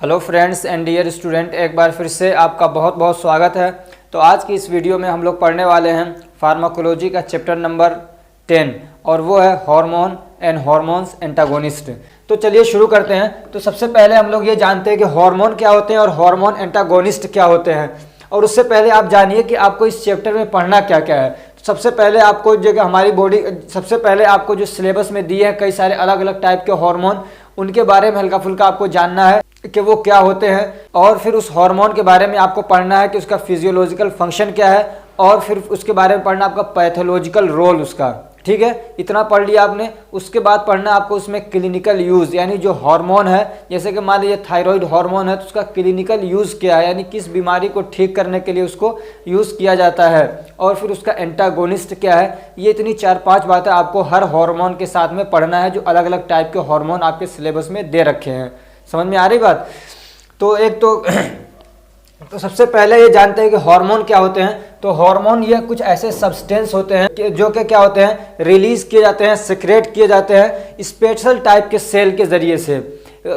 Hello friends and dear student, एक बार फिर से आपका बहुत बहुत स्वागत है। तो आज की इस वीडियो में हम लोग पढ़ने वाले हैं फार्माकोलॉजी का चैप्टर नंबर 10 और वो है हार्मोन एंड हार्मोन्स एंटागोनिस्ट। तो चलिए शुरू करते हैं। तो सबसे पहले हम लोग ये जानते हैं कि हार्मोन क्या होते हैं और हार्मोन एंटागोनिस्ट क्या होते हैं। और उससे पहले आप जानिए कि आपको इस चैप्टर में पढ़ना क्या क्या है। सबसे पहले आपको जो हमारी बॉडी सबसे पहले आपको जो सिलेबस में दिए हैं कई सारे अलग अलग टाइप के हार्मोन, उनके बारे में हल्का फुल्का आपको जानना है कि वो क्या होते हैं। और फिर उस हार्मोन के बारे में आपको पढ़ना है कि उसका फिजियोलॉजिकल फंक्शन क्या है, और फिर उसके बारे में पढ़ना आपका पैथोलॉजिकल रोल उसका। ठीक है, इतना पढ़ लिया आपने। उसके बाद पढ़ना आपको उसमें क्लिनिकल यूज़, यानी जो हार्मोन है, जैसे कि मान लीजिए थायराइड हार्मोन है तो उसका क्लिनिकल यूज़ क्या है, यानी किस बीमारी को ठीक करने के लिए उसको यूज़ किया जाता है। और फिर उसका एंटागोनिस्ट क्या है। ये इतनी 4-5 बातें आपको हर हार्मोन के साथ में पढ़ना है, जो अलग अलग टाइप के हार्मोन आपके सिलेबस में दे रखे हैं। समझ में आ रही बात। तो एक तो सबसे पहले ये जानते हैं कि हार्मोन क्या होते हैं। तो हार्मोन ये कुछ ऐसे सब्सटेंस होते हैं कि जो कि क्या होते हैं, रिलीज किए जाते हैं, सिक्रेट किए जाते हैं स्पेशल टाइप के सेल के जरिए से।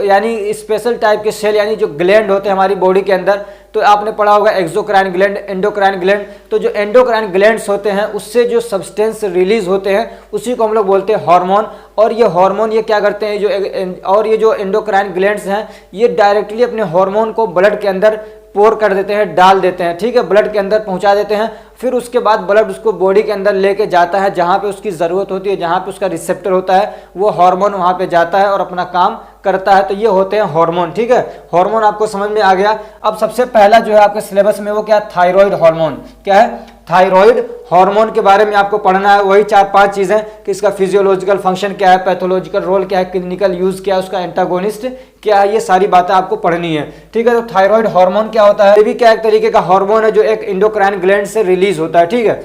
यानी स्पेशल टाइप के सेल, यानी जो ग्लैंड होते हैं हमारी बॉडी के अंदर। तो आपने पढ़ा होगा एक्सोक्राइन ग्लैंड, एंडोक्राइन ग्लैंड। तो जो एंडोक्राइन ग्लैंड्स होते हैं उससे जो सब्सटेंस रिलीज होते हैं उसी को हम लोग बोलते हैं हार्मोन। और ये हार्मोन ये क्या करते हैं, और ये जो एंडोक्राइन ग्लैंड्स हैं ये डायरेक्टली अपने हार्मोन को ब्लड के अंदर पोर कर देते हैं, डाल देते हैं। ठीक है, ब्लड के अंदर पहुंचा देते हैं। फिर उसके बाद ब्लड उसको बॉडी के अंदर लेके जाता है, जहां पे उसकी ज़रूरत होती है, जहां पे उसका रिसेप्टर होता है, वो हार्मोन वहां पे जाता है और अपना काम करता है। तो ये होते हैं हार्मोन। ठीक है, हार्मोन आपको समझ में आ गया। अब सबसे पहला जो है आपके सिलेबस में वो क्या है, थायराइड हार्मोन। क्या है, थायराइड हार्मोन के बारे में आपको पढ़ना है। वही 4-5 चीजें कि इसका फिजियोलॉजिकल फंक्शन क्या है, पैथोलॉजिकल रोल क्या है, क्लिनिकल यूज क्या है, उसका एंटागोनिस्ट क्या है, ये सारी बातें आपको पढ़नी है। ठीक है, तो थायराइड हार्मोन क्या होता है, ये भी क्या एक तरीके का हार्मोन है जो एक एंडोक्राइन ग्लैंड से रिलीज होता है। ठीक है,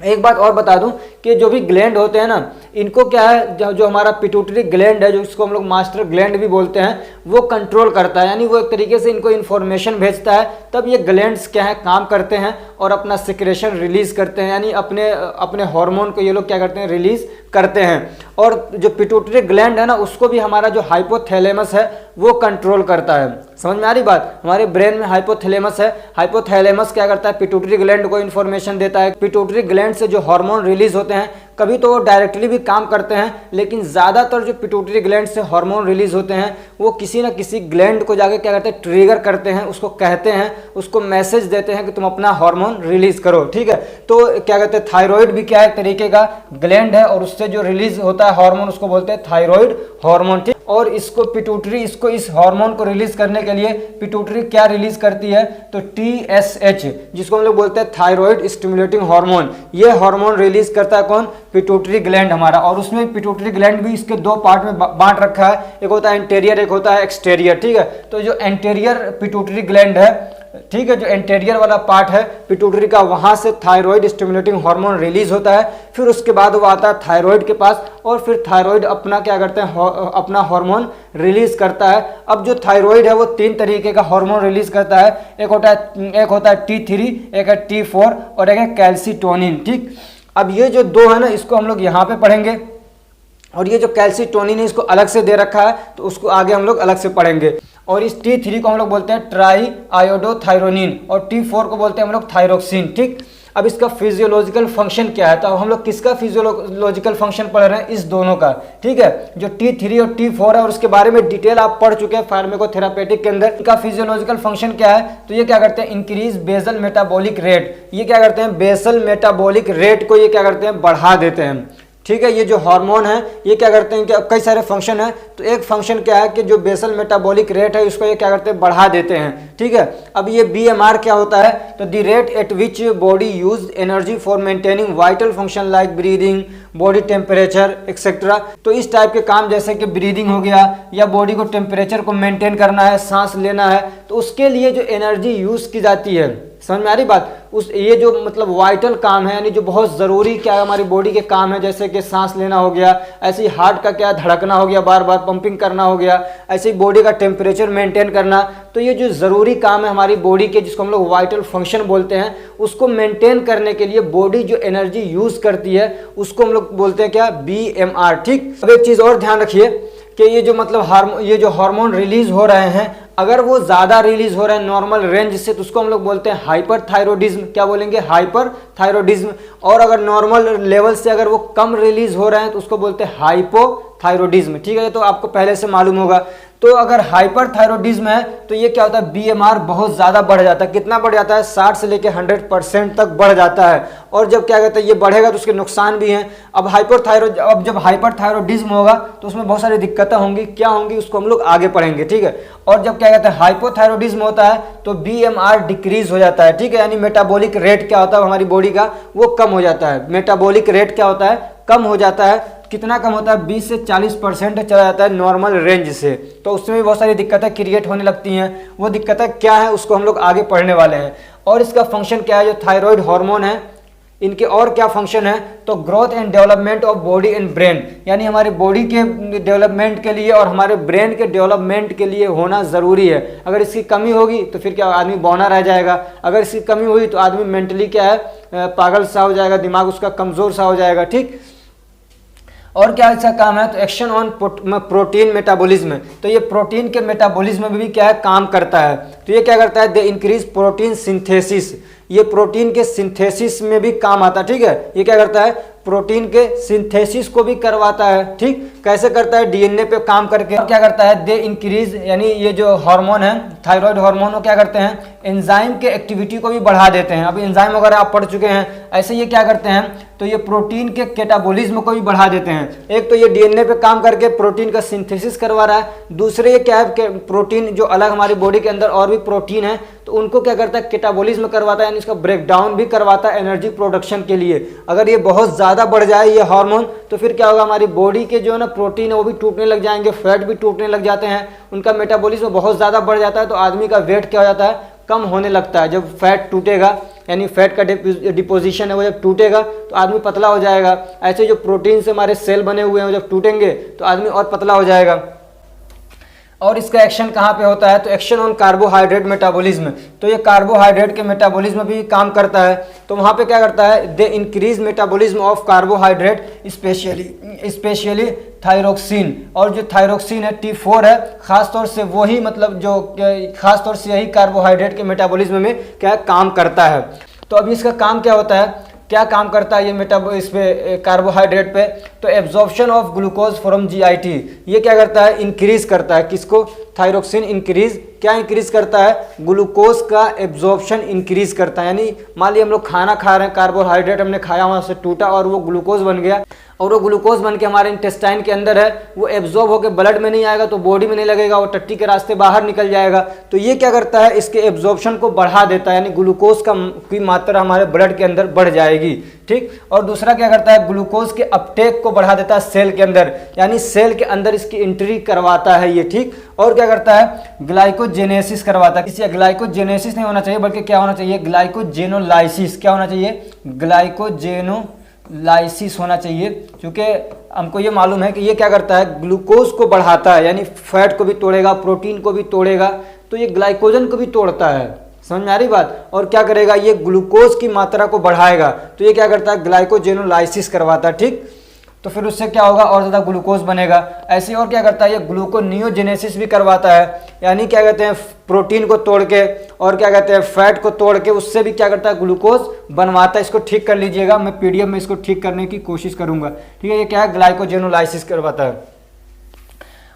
एक बात और बता दूं कि जो भी ग्लैंड होते हैं ना, इनको क्या है, जो हमारा पिट्यूटरी ग्लैंड है, जो इसको हम लोग मास्टर ग्लैंड भी बोलते हैं, वो कंट्रोल करता है। यानी वो एक तरीके से इनको इन्फॉर्मेशन भेजता है, तब ये ग्लैंड्स क्या है काम करते हैं और अपना सिक्रेशन रिलीज करते हैं। यानी अपने हार्मोन को ये लोग क्या करते हैं, रिलीज करते हैं। और जो पिट्यूटरी ग्लैंड है ना, उसको भी हमारा जो हाइपोथैलेमस है वो कंट्रोल करता है। समझ में आ रही बात। हमारे ब्रेन में हाइपोथैलेमस है, हाइपोथैलेमस क्या करता है, पिट्यूटरी ग्लैंड को इन्फॉर्मेशन देता है। पिट्यूटरी ग्लैंड से जो हार्मोन रिलीज होते हैं, कभी तो वो डायरेक्टली भी काम करते हैं, लेकिन ज़्यादातर जो पिट्यूटरी ग्लैंड से हार्मोन रिलीज होते हैं वो किसी ना किसी ग्लैंड को जाके क्या करते हैं, ट्रिगर करते हैं, उसको कहते हैं, उसको मैसेज देते हैं कि तुम अपना हार्मोन रिलीज करो। ठीक है, तो क्या कहते हैं, थायराइड भी क्या है, एक तरीके का ग्लैंड है और उससे जो रिलीज होता है हार्मोन उसको बोलते हैं थायराइड हार्मोन। ठीक, और इसको पिट्यूटरी, इसको इस हार्मोन को रिलीज करने के लिए पिट्यूटरी क्या रिलीज करती है, तो TSH, जिसको हम लोग बोलते हैं थायराइड स्टिमुलेटिंग हार्मोन। ये हार्मोन रिलीज करता है कौन, पिट्यूटरी ग्लैंड हमारा। और उसमें पिट्यूटरी ग्लैंड भी इसके 2 पार्ट में बांट रखा है, एक होता है इंटीरियर, एक होता है एक्सटीरियर। ठीक है, तो जो एंटीरियर पिट्यूटरी ग्लैंड है, ठीक है, जो एंटीरियर वाला पार्ट है पिट्यूटरी का, वहां से थायराइड स्टिमुलेटिंग हार्मोन रिलीज होता है। फिर उसके बाद वो आता है थायराइड के पास, और फिर थायराइड अपना क्या करते हैं, अपना हार्मोन रिलीज करता है। अब जो थायराइड है वो 3 तरीके का हार्मोन रिलीज करता है। एक होता है T3, एक है T4 और एक है कैल्सिटोनिन। ठीक, अब ये जो 2 है ना, इसको हम लोग यहाँ पे पढ़ेंगे, और ये जो कैल्सिटोनिन है इसको अलग से दे रखा है, तो उसको आगे हम लोग अलग से पढ़ेंगे। और इस T3 को हम लोग बोलते हैं ट्राई आयोडोथायरोनिन, और T4 को बोलते हैं हम लोग थायरोक्सिन। ठीक, अब इसका फिजियोलॉजिकल फंक्शन क्या है, तो अब हम लोग किसका फिजियोलॉजिकल फंक्शन पढ़ रहे हैं, इस दोनों का। ठीक है, जो T3 और T4 है और उसके बारे में डिटेल आप पढ़ चुके हैं फार्माकोथेरापेटिक के अंदर। इनका फिजियोलॉजिकल फंक्शन क्या है, तो ये क्या करते हैं, इंक्रीज बेसल मेटाबॉलिक रेट। ये क्या करते हैं, बेसल मेटाबॉलिक रेट को ये क्या करते हैं, बढ़ा देते हैं। ठीक है, ये जो हार्मोन है ये क्या करते हैं, क्या कई सारे फंक्शन है, तो एक फंक्शन क्या है कि जो बेसल मेटाबॉलिक रेट है उसको ये क्या करते हैं, बढ़ा देते हैं। ठीक है, अब ये BMR क्या होता है, तो the rate at which body use energy for maintaining vital function like breathing, body temperature etcetera. तो इस टाइप के काम जैसे कि ब्रीदिंग हो गया, या बॉडी को टेम्परेचर को मेंटेन करना है, सांस लेना है, तो उसके लिए जो एनर्जी यूज की जाती है। समझ में आ रही बात। उस ये जो मतलब वाइटल काम है, यानी जो बहुत ज़रूरी क्या है हमारी बॉडी के काम है, जैसे कि सांस लेना हो गया, ऐसे ही हार्ट का क्या धड़कना हो गया, बार बार पंपिंग करना हो गया, ऐसे ही बॉडी का टेम्परेचर मेंटेन करना। तो ये जो ज़रूरी काम है हमारी बॉडी के, जिसको हम लोग वाइटल फंक्शन बोलते हैं, उसको मेंटेन करने के लिए बॉडी जो एनर्जी यूज़ करती है उसको हम लोग बोलते हैं क्या, BMR। ठीक, अब एक चीज़ और ध्यान रखिए कि ये जो मतलब ये जो हार्मोन रिलीज हो रहे हैं, अगर वो ज़्यादा रिलीज हो रहे हैं नॉर्मल रेंज से तो उसको हम लोग बोलते हैं हाइपरथायरॉयडिज्म। क्या बोलेंगे? हाइपरथायरॉयडिज्म। और अगर नॉर्मल लेवल से अगर वो कम रिलीज हो रहे हैं तो उसको बोलते हैं हाइपोथायरॉयडिज्म। ठीक है, तो आपको पहले से मालूम होगा। तो अगर हाइपरथायरॉयडिज्म है तो ये क्या होता है, बीएमआर बहुत ज़्यादा बढ़ जाता है। कितना बढ़ जाता है? 60 से लेकर 100% तक बढ़ जाता है। और जब क्या कहते हैं ये बढ़ेगा तो उसके नुकसान भी हैं। अब जब हाइपरथायरॉयडिज्म होगा तो उसमें बहुत सारी दिक्कतें होंगी। क्या होंगी उसको हम लोग आगे पढ़ेंगे। ठीक है, और जब क्या कहते हैं हाइपोथायरॉयडिज्म होता है तो बीएमआर डिक्रीज हो जाता है। ठीक है, यानी मेटाबॉलिक रेट क्या होता है हमारी बॉडी का, वो कम हो जाता है। मेटाबॉलिक रेट क्या होता है? कम हो जाता है। कितना कम होता है? 20 से 40% चला जाता है नॉर्मल रेंज से। तो उसमें भी बहुत सारी दिक्कतें क्रिएट होने लगती हैं। वो दिक्कतें क्या है उसको हम लोग आगे पढ़ने वाले हैं। और इसका फंक्शन क्या है? जो थायराइड हार्मोन है इनके और क्या फंक्शन है? तो growth and development of body and brain, यानी हमारे बॉडी के डेवलपमेंट के लिए और हमारे ब्रेन के डेवलपमेंट के लिए होना ज़रूरी है। अगर इसकी कमी होगी तो फिर क्या आदमी बौना रह जाएगा। अगर इसकी कमी हुई तो आदमी मेंटली क्या है, पागल सा हो जाएगा, दिमाग उसका कमज़ोर सा हो जाएगा। ठीक, और क्या इसका काम है? तो एक्शन ऑन प्रोटीन मेटाबॉलिज्म। तो ये प्रोटीन के मेटाबॉलिज्म में भी क्या है, काम करता है। तो ये क्या करता है? They increase protein synthesis. ये प्रोटीन के सिंथेसिस में भी काम आता है। ठीक है, ये क्या करता है? प्रोटीन के सिंथेसिस को भी करवाता है। ठीक, कैसे करता है? डीएनए पे काम करके। और क्या करता है? दे इंक्रीज, यानी ये जो हार्मोन है थायराइड हार्मोन वो क्या करते हैं? एंजाइम के एक्टिविटी को भी बढ़ा देते हैं। अब एंजाइम वगैरह आप पढ़ चुके हैं। ऐसे ये क्या करते हैं? तो ये प्रोटीन के कैटाबॉलिज्म को भी बढ़ा देते हैं। एक तो ये डीएनए पे काम करके प्रोटीन का सिंथेसिस करवा रहा है। दूसरे ये क्या है कि प्रोटीन जो अलग हमारी बॉडी के अंदर और भी प्रोटीन है तो उनको क्या करता है? कैटाबॉलिज्म करवाता है, यानी इसका ब्रेकडाउन भी करवाता है एनर्जी प्रोडक्शन के लिए। अगर ये बहुत ज़्यादा बढ़ जाए ये हार्मोन तो फिर क्या होगा? हमारी बॉडी के जो है ना प्रोटीन है वो भी टूटने लग जाएंगे, फैट भी टूटने लग जाते हैं, उनका मेटाबॉलिज्म बहुत ज़्यादा बढ़ जाता है। तो आदमी का वेट क्या हो जाता है? कम होने लगता है। जब फैट टूटेगा, यानी फैट का डिपोजिशन है वो जब टूटेगा तो आदमी पतला हो जाएगा। ऐसे जो प्रोटीन से हमारे सेल बने हुए हैं वो जब टूटेंगे तो आदमी और पतला हो जाएगा। और इसका एक्शन कहाँ पे होता है? तो एक्शन ऑन कार्बोहाइड्रेट मेटाबॉलिज्म। तो ये कार्बोहाइड्रेट के मेटाबॉलिज्म भी काम करता है। तो वहाँ पे क्या करता है? They increase metabolism of carbohydrate specially thyroxine. और जो थायरोक्सिन है T4 है, खासतौर से वही मतलब जो खासतौर से यही कार्बोहाइड्रेट के मेटाबॉलिज्म में क्या काम करता है। तो अभी इसका काम क्या होता है? क्या काम करता है ये इस पे कार्बोहाइड्रेट पे? तो absorption of glucose from GIT. ये क्या करता है? इंक्रीज करता है। किसको? थायरोक्सिन इंक्रीज क्या इंक्रीज करता है? ग्लूकोज का एब्जॉर्प्शन इंक्रीज करता है। यानी मान लिया हम लोग खाना खा रहे हैं, कार्बोहाइड्रेट हमने खाया, वहाँ से टूटा और वो ग्लूकोज बन गया, और वो ग्लूकोज बन के हमारे इंटेस्टाइन के अंदर है, वो एब्जॉर्ब होकर ब्लड में नहीं आएगा तो बॉडी में नहीं लगेगा, वो टट्टी के रास्ते बाहर निकल जाएगा। तो ये क्या करता है? इसके एब्जॉर्प्शन को बढ़ा देता है, यानी ग्लूकोज की मात्रा हमारे ब्लड के अंदर बढ़ जाएगी। ठीक, और दूसरा क्या करता है? ग्लूकोज के अपटेक को बढ़ा देता है सेल के अंदर, यानी सेल के अंदर इसकी एंट्री करवाता है ये। ठीक, और क्या करता है? ग्लाइकोजेनेसिस करवाता है। इसे ग्लाइकोजेनेसिस नहीं होना चाहिए बल्कि क्या होना चाहिए? ग्लाइकोजेनोलाइसिस। क्या होना चाहिए? ग्लाइकोजेनोलाइसिस होना चाहिए, क्योंकि हमको ये मालूम है कि ये क्या करता है? ग्लूकोज को बढ़ाता है, यानी फैट को भी तोड़ेगा, प्रोटीन को भी तोड़ेगा, तो ये ग्लाइकोजन को भी तोड़ता है। समझ में आ रही बात? और क्या करेगा? ये ग्लूकोज की मात्रा को बढ़ाएगा। तो ये क्या करता है? ग्लाइकोजेनोलाइसिस करवाता है। ठीक, तो फिर उससे क्या होगा? और ज़्यादा ग्लूकोज बनेगा। ऐसे और क्या करता है? ये ग्लूकोनियोजेनेसिस भी करवाता है, यानी क्या कहते हैं? प्रोटीन को तोड़ के और क्या कहते हैं? फैट को तोड़ के उससे भी क्या करता है? ग्लूकोज बनवाता है। इसको ठीक कर लीजिएगा, मैं पीडीएफ में इसको ठीक करने की कोशिश करूंगा। ठीक है, ये क्या है? ग्लाइकोजेनोलाइसिस करवाता है।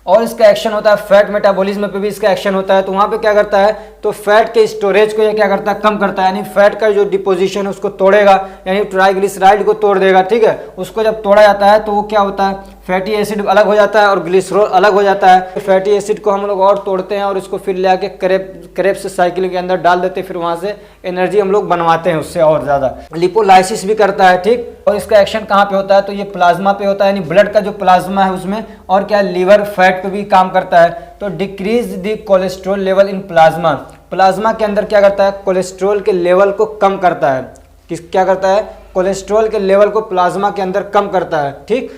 और इसका एक्शन होता है फैट मेटाबॉलिज्म पे भी इसका एक्शन होता है। तो वहाँ पे क्या करता है? तो फैट के स्टोरेज को ये क्या करता है? कम करता है, यानी फैट का जो डिपोजिशन है उसको तोड़ेगा, यानी ट्राइग्लिसराइड को तोड़ देगा। ठीक है, उसको जब तोड़ा जाता है तो वो क्या होता है? फैटी एसिड अलग हो जाता है और ग्लिसरॉल अलग हो जाता है। फैटी एसिड को हम लोग और तोड़ते हैं और इसको फिर ले आके क्रेब्स साइकिल के अंदर डाल देते हैं, फिर वहाँ से एनर्जी हम लोग बनवाते हैं उससे और ज़्यादा। लिपोलाइसिस भी करता है। ठीक, और इसका एक्शन कहाँ पे होता है? तो ये प्लाज्मा पे होता है, यानी ब्लड का जो प्लाज्मा है उसमें, और क्या लीवर फैट पे भी काम करता है। तो decrease the cholesterol level in plasma. Plasma के अंदर क्या करता है? कोलेस्ट्रॉल के लेवल को कम करता है। क्या करता है? कोलेस्ट्रॉल के लेवल को प्लाज्मा के अंदर कम करता है। ठीक,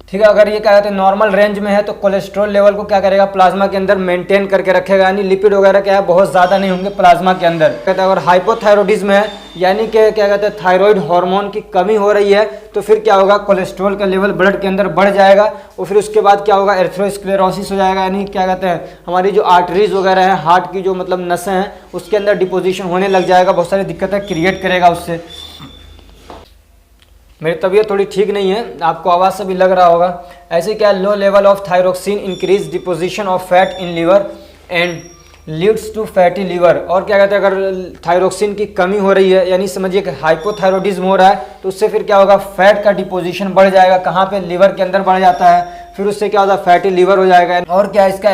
ठीक है। अगर ये क्या कहते हैं नॉर्मल रेंज में है तो कोलेस्ट्रॉल लेवल को क्या करेगा, प्लाज्मा के अंदर मेंटेन करके रखेगा, यानी लिपिड वगैरह क्या है बहुत ज़्यादा नहीं होंगे प्लाज्मा के अंदर। कहते हैं अगर हाइपोथायरॉयडिज्म है यानी कि क्या कहते हैं थायराइड हार्मोन की कमी हो रही है तो फिर क्या होगा, कोलेस्ट्रॉल का लेवल ब्लड के अंदर बढ़ जाएगा और फिर उसके बाद क्या होगा, एर्थ्रोस्क्लेरोसिस हो जाएगा, यानी क्या कहते हैं हमारी जो आर्टरीज वगैरह हैं, हार्ट की जो मतलब नसें हैं उसके अंदर डिपोजिशन होने लग जाएगा, बहुत सारी दिक्कतें क्रिएट करेगा उससे। मेरी तबीयत थोड़ी ठीक नहीं है, आपको आवाज़ से भी लग रहा होगा। ऐसे क्या, low level of thyroxine increase deposition of fat in liver and leads to fatty liver. और क्या कहते हैं अगर थायरोक्सिन की कमी हो रही है यानी समझिए कि हाइपोथायरॉयडिज्म हो रहा है तो उससे फिर क्या होगा, फैट का डिपोजिशन बढ़ जाएगा, कहाँ पे, लीवर के अंदर बढ़ जाता है, फिर उससे क्या होता है फैटी लीवर हो जाएगा। और क्या इसका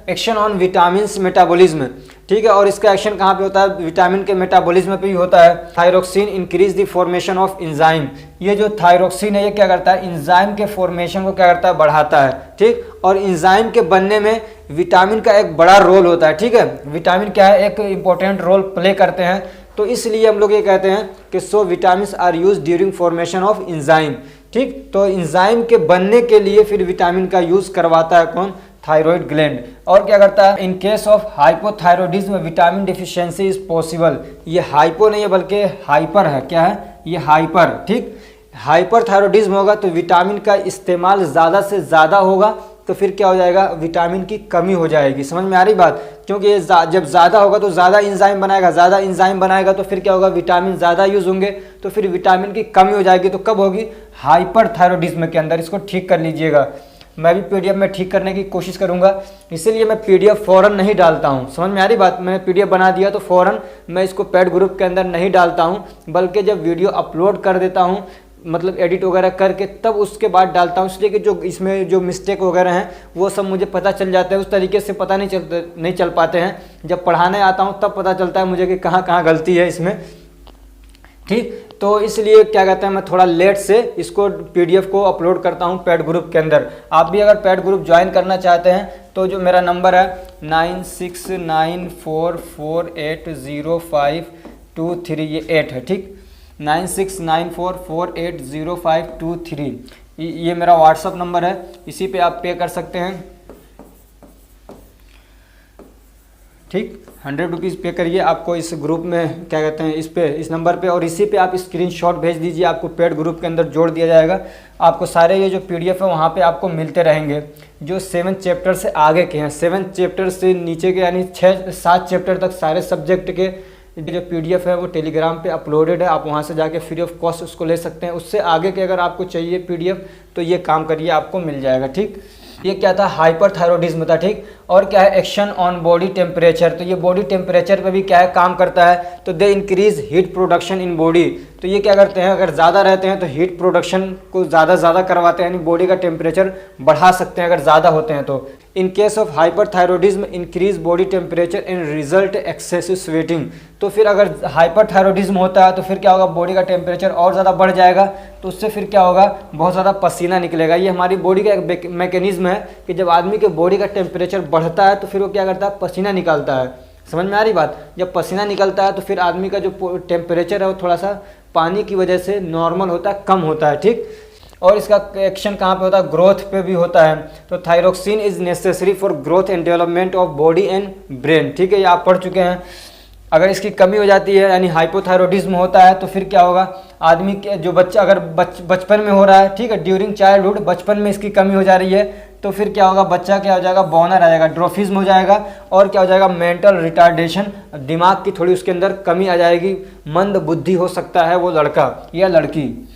एक्शन ऑन विटामिन मेटाबॉलिज्म, ठीक है। और इसका एक्शन कहाँ पे होता है, विटामिन के मेटाबॉलिज्म पे भी होता है। Thyroxine increase the formation of enzyme, ये जो थायरोक्सिन है ये क्या करता है, एंजाइम के फॉर्मेशन को क्या करता है, बढ़ाता है, ठीक। और एंजाइम के बनने में विटामिन का एक बड़ा रोल होता है, ठीक है। विटामिन क्या है, एक इंपॉर्टेंट रोल प्ले करते हैं, तो इसलिए हम लोग ये कहते हैं कि so vitamin are use during formation of enzyme, ठीक। तो एंजाइम के बनने के लिए फिर विटामिन का यूज करवाता है कौन, थायराइड ग्लैंड। और क्या करता है, in case of hypothyroidism vitamin deficiency is possible. ये हाइपो नहीं है बल्कि हाइपर है, क्या है ये हाइपर, ठीक। हाइपर थायरॉयडिज्म होगा तो विटामिन का इस्तेमाल ज़्यादा से ज़्यादा होगा तो फिर क्या हो जाएगा, विटामिन की कमी हो जाएगी। समझ में आ रही बात, क्योंकि ये जब ज़्यादा होगा तो ज़्यादा एंजाइम बनाएगा, ज़्यादा एंजाइम बनाएगा तो फिर क्या होगा, विटामिन ज़्यादा यूज़ होंगे तो फिर विटामिन की कमी हो जाएगी। तो कब होगी, हाइपर थायरॉयडिज्म के अंदर। इसको ठीक कर लीजिएगा, मैं भी पीडीएफ में ठीक करने की कोशिश करूंगा, इसीलिए मैं पीडीएफ फ़ौरन नहीं डालता हूं। समझ में आ रही बात, मैंने पीडीएफ बना दिया तो फ़ौरन मैं इसको पेड ग्रुप के अंदर नहीं डालता हूं, बल्कि जब वीडियो अपलोड कर देता हूं, मतलब एडिट वगैरह करके तब उसके बाद डालता हूं, इसलिए कि जो इसमें जो मिस्टेक वगैरह हैं वो सब मुझे पता चल जाता है। उस तरीके से पता नहीं चल पाते हैं, जब पढ़ाने आता हूँ तब पता चलता है मुझे कि कहाँ कहाँ गलती है इसमें, ठीक। तो इसलिए क्या कहते हैं मैं थोड़ा लेट से इसको पीडीएफ को अपलोड करता हूं पेड ग्रुप के अंदर। आप भी अगर पेड ग्रुप ज्वाइन करना चाहते हैं तो जो मेरा नंबर है 9694480523, ये 8 है, ठीक। 9694480523 ये मेरा व्हाट्सअप नंबर है, इसी पे आप पे कर सकते हैं, ठीक। 100 रुपीज़ पे करिए, आपको इस ग्रुप में क्या कहते हैं इस नंबर पे, और इसी पे आप स्क्रीनशॉट भेज दीजिए, आपको पेड ग्रुप के अंदर जोड़ दिया जाएगा। आपको सारे ये जो पीडीएफ है वहाँ पे आपको मिलते रहेंगे, जो 7 चैप्टर से आगे के हैं, 7 चैप्टर से नीचे के यानी 6-7 चैप्टर तक सारे सब्जेक्ट के जो पीडीएफ है वो टेलीग्राम पे अपलोडेड है, आप वहाँ से जाके फ्री ऑफ कॉस्ट उसको ले सकते हैं। उससे आगे के अगर आपको चाहिए पीडीएफ तो ये काम करिए, आपको मिल जाएगा, ठीक। ये क्या था, हाइपरथायरॉयडिज्म था, ठीक। और क्या है, एक्शन ऑन बॉडी टेम्परेचर, तो ये बॉडी टेम्परेचर पे भी क्या है काम करता है। तो they increase heat production in body, तो ये क्या करते हैं, अगर ज़्यादा रहते हैं तो हीट प्रोडक्शन को ज़्यादा करवाते हैं, यानी बॉडी का टेम्परेचर बढ़ा सकते हैं अगर ज़्यादा होते हैं तो। In case of hyperthyroidism increase body temperature and result excessive sweating, तो फिर अगर हाइपरथायरॉयडिज्म होता है तो फिर क्या होगा, बॉडी का टेम्परेचर और ज़्यादा बढ़ जाएगा, तो उससे फिर क्या होगा, बहुत ज़्यादा पसीना निकलेगा। ये हमारी बॉडी का एक मैकेनिज्म है कि जब आदमी के बॉडी का टेम्परेचर बढ़ता है तो फिर वो क्या करता है, पसीना निकालता है। समझ में आ रही बात, जब पसीना निकलता है तो फिर आदमी का जो टेम्परेचर है वो थोड़ा सा पानी की वजह से नॉर्मल होता है, कम होता है, ठीक। और इसका एक्शन कहाँ पे होता है, ग्रोथ पे भी होता है। तो thyroxine is necessary for growth and development of body and brain, ठीक है, ये आप पढ़ चुके हैं। अगर इसकी कमी हो जाती है यानी हाइपोथायरॉयडिज्म होता है तो फिर क्या होगा, आदमी के जो बच्चा अगर बचपन में हो रहा है, ठीक है, ड्यूरिंग चाइल्डहुड बचपन में इसकी कमी हो जा रही है तो फिर क्या होगा, बच्चा क्या हो जाएगा, बौना रह जाएगा, ड्रोफिज्म हो जाएगा। और क्या हो जाएगा, मेंटल रिटार्डेशन, दिमाग की थोड़ी उसके अंदर कमी आ जाएगी, मंद बुद्धि हो सकता है वो लड़का या लड़की।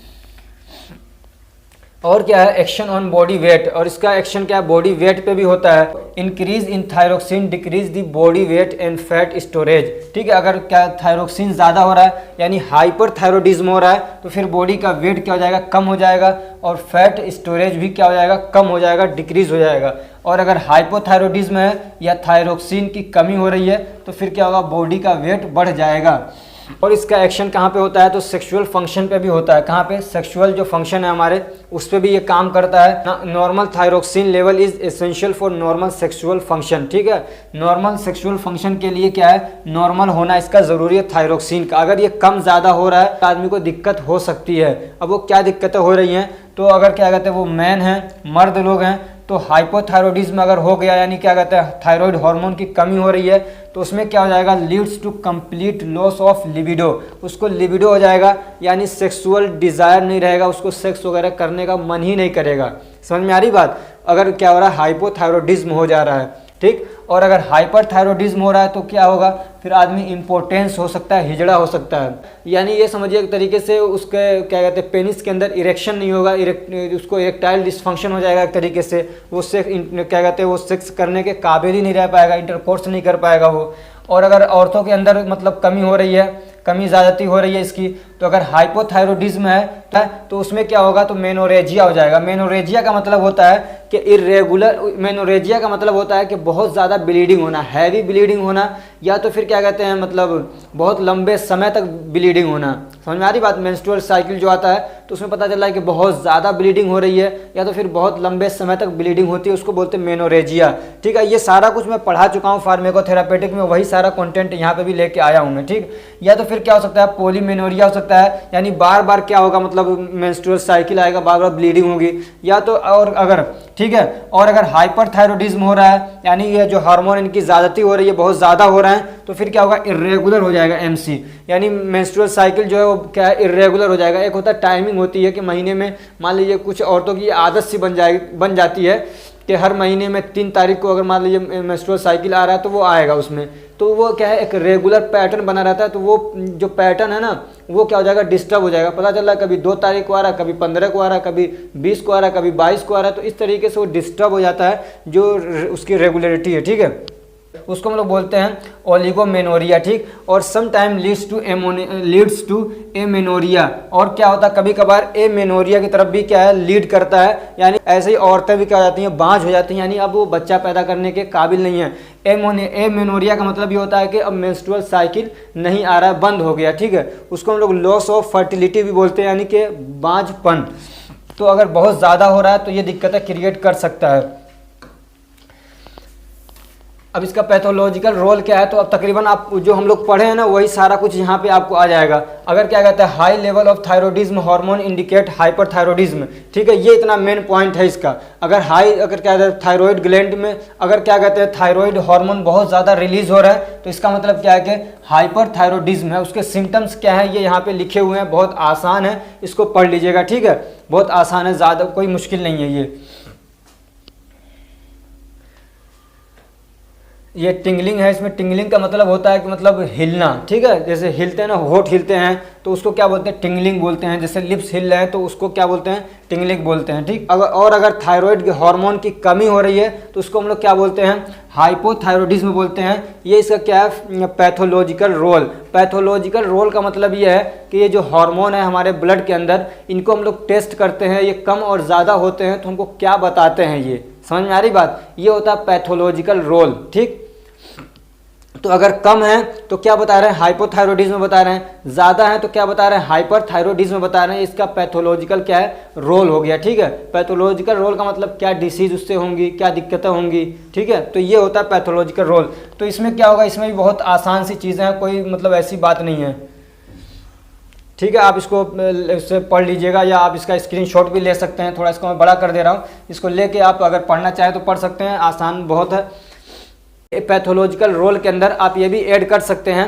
और क्या है, एक्शन ऑन बॉडी वेट, और इसका एक्शन क्या है, बॉडी वेट पे भी होता है। Increase in thyroxine decrease the body weight and fat storage, ठीक है। अगर क्या थायरोक्सिन ज़्यादा हो रहा है यानी हाइपर थायरॉयडिज्म हो रहा है तो फिर बॉडी का वेट क्या हो जाएगा, कम हो जाएगा, और फैट स्टोरेज भी क्या हो जाएगा, कम हो जाएगा, डिक्रीज हो जाएगा। और अगर हाइपोथायरॉयडिज्म है या थायरोक्सिन की कमी हो रही है तो फिर क्या होगा, बॉडी का वेट बढ़ जाएगा। और इसका एक्शन कहाँ पे होता है, तो सेक्सुअल फंक्शन पे भी होता है। कहाँ पे, सेक्सुअल जो फंक्शन है हमारे उस पे भी ये काम करता है। Normal thyroxine level is essential for normal sexual function, ठीक है। नॉर्मल सेक्सुअल फंक्शन के लिए क्या है, नॉर्मल होना इसका ज़रूरी है थायरोक्सिन का। अगर ये कम ज़्यादा हो रहा है तो आदमी को दिक्कत हो सकती है। अब वो क्या दिक्कतें हो रही हैं, तो अगर क्या कहते हैं वो मैन हैं, मर्द लोग हैं, तो हाइपोथायरॉयडिज्म अगर हो गया यानी क्या कहते हैं थायराइड हार्मोन की कमी हो रही है, तो उसमें क्या हो जाएगा, leads to complete loss of libido, उसको लिबिडो हो जाएगा यानी सेक्सुअल डिज़ायर नहीं रहेगा, उसको सेक्स वगैरह करने का मन ही नहीं करेगा। समझ में आ रही बात? अगर क्या हो रहा है, हाइपोथायरॉयडिज्म हो जा रहा है, ठीक। और अगर हाइपरथायरॉयडिज्म हो रहा है तो क्या होगा, फिर आदमी इम्पोर्टेंस हो सकता है, हिजड़ा हो सकता है, यानी ये समझिए एक तरीके से उसके क्या कहते हैं पेनिस के अंदर इरेक्शन नहीं होगा, उसको इरेक्टाइल डिस्फंक्शन हो जाएगा एक तरीके से, वो क्या कहते हैं वो सेक्स करने के काबिल ही नहीं रह पाएगा, इंटरकोर्स नहीं कर पाएगा वो। और अगर औरतों के अंदर मतलब कमी हो रही है, कमी ज़्यादती हो रही है इसकी, तो अगर हाइपोथायरॉयडिज्म है तो उसमें क्या होगा, तो मेनोरेजिया हो जाएगा। मेनोरेजिया का मतलब होता है कि इरेगुलर, मेनोरेजिया का मतलब होता है कि बहुत ज़्यादा ब्लीडिंग होना, हैवी ब्लीडिंग होना, या तो फिर क्या कहते हैं मतलब बहुत लंबे समय तक ब्लीडिंग होना। समझ में आ रही बात? मेंस्ट्रुअल साइकिल जो आता है तो उसमें पता चल रहा है कि बहुत ज़्यादा ब्लीडिंग हो रही है या तो फिर बहुत लंबे समय तक ब्लीडिंग होती है, उसको बोलते हैं मेनोरेजिया। ठीक है, ये सारा कुछ मैं पढ़ा चुका हूँ फार्माकोथेरापेटिक में, वही सारा कंटेंट यहाँ पे भी लेके आया हूँ मैं। ठीक, या तो फिर क्या हो सकता है पॉलीमेनोरिया हो सकता है, यानी बार बार क्या होगा मतलब मेंस्ट्रुअल साइकिल आएगा, बार बार ब्लीडिंग होगी। या तो और अगर ठीक है, और अगर हाइपरथायरॉयडिज्म हो रहा है यानी ये जो हार्मोन इनकी ज़्यादती हो रही है, बहुत ज़्यादा हो रहा है, तो फिर क्या होगा इर्रेगुलर हो जाएगा MC, यानी मेंस्ट्रुअल साइकिल जो है वो क्या है इर्रेगुलर हो जाएगा। एक होता है टाइमिंग होती है कि महीने में मान लीजिए कुछ औरतों की आदत सी बन जाती है कि हर महीने में 3 तारीख को अगर मान लीजिए मेंस्ट्रुअल साइकिल आ रहा है तो वो आएगा उसमें, तो वो क्या है एक रेगुलर पैटर्न बना रहता है, तो वो जो पैटर्न है ना वो क्या हो जाएगा डिस्टर्ब हो जाएगा। पता चल रहा है कभी 2 तारीख को आ रहा है, कभी 15 को आ रहा है, कभी 20 को आ रहा है, कभी 22 को आ रहा है, तो इस तरीके से वो डिस्टर्ब हो जाता है जो उसकी रेगुलरिटी है। ठीक है, उसको हम लोग बोलते हैं ओलिगोमेनोरिया। ठीक, और some time leads to amenorrhoea, और क्या होता है कभी कभार एमेनोरिया की तरफ भी क्या है लीड करता है, यानी ऐसे ही औरतें भी क्या हो जाती हैं बांझ हो जाती हैं, यानी अब वो बच्चा पैदा करने के काबिल नहीं है। एमेनोरिया का मतलब ये होता है कि अब मेंस्ट्रुअल साइकिल नहीं आ रहा है, बंद हो गया। ठीक है, उसको हम लोग लॉस ऑफ फर्टिलिटी भी बोलते हैं, यानी कि बांझपन। तो अगर बहुत ज़्यादा हो रहा है तो ये दिक्कतें क्रिएट कर सकता है। अब इसका पैथोलॉजिकल रोल क्या है, तो अब तकरीबन आप जो हम लोग पढ़े हैं ना वही सारा कुछ यहाँ पे आपको आ जाएगा। अगर क्या कहते हैं high level of thyroidism hormone indicate hyperthyroidism. ठीक है, ये इतना मेन पॉइंट है इसका। अगर अगर क्या कहते हैं थायरॉयड ग्लैंड में अगर क्या कहते हैं थायरॉयड हार्मोन बहुत ज़्यादा रिलीज हो रहा है तो इसका मतलब क्या है कि हाइपरथायरॉयडिज्म है। उसके सिम्टम्स क्या है ये यहाँ पे लिखे हुए हैं, बहुत आसान है, इसको पढ़ लीजिएगा। ठीक है, बहुत आसान है, ज़्यादा कोई मुश्किल नहीं है ये टिंगलिंग है। इसमें टिंगलिंग का मतलब होता है कि मतलब हिलना। ठीक है, जैसे हिलते हैं ना, होठ हिलते हैं तो उसको क्या बोलते हैं टिंगलिंग बोलते हैं। जैसे लिप्स हिल रहे हैं तो उसको क्या बोलते हैं टिंगलिंग बोलते हैं। ठीक, अगर थायराइड के हार्मोन की कमी हो रही है तो उसको हम लोग क्या बोलते हैं हाइपोथायरॉयडिज्म बोलते हैं। ये इसका क्या है पैथोलॉजिकल रोल। पैथोलॉजिकल रोल का मतलब ये है कि ये जो हार्मोन है हमारे ब्लड के अंदर, इनको हम लोग टेस्ट करते हैं, ये कम और ज़्यादा होते हैं तो हमको क्या बताते हैं, ये समझ में आ रही बात। ये होता है पैथोलॉजिकल रोल। ठीक, तो अगर कम है तो क्या बता रहे हैं हाइपोथायरॉयडिज्म बता रहे हैं, ज़्यादा है तो क्या बता रहे हैं हाइपरथायरॉयडिज्म बता रहे हैं। इसका पैथोलॉजिकल क्या है रोल हो गया। ठीक है, पैथोलॉजिकल रोल का मतलब क्या डिसीज उससे होंगी, क्या दिक्कतें होंगी। ठीक है, तो ये होता है पैथोलॉजिकल रोल। तो इसमें क्या होगा, इसमें भी बहुत आसान सी चीज़ें हैं, कोई मतलब ऐसी बात नहीं है। ठीक है, आप इसको इससे पढ़ लीजिएगा या आप इसका स्क्रीनशॉट भी ले सकते हैं। थोड़ा इसको मैं बड़ा कर दे रहा हूँ, इसको लेके आप अगर पढ़ना चाहें तो पढ़ सकते हैं, आसान बहुत है। पैथोलॉजिकल रोल के अंदर आप ये भी ऐड कर सकते हैं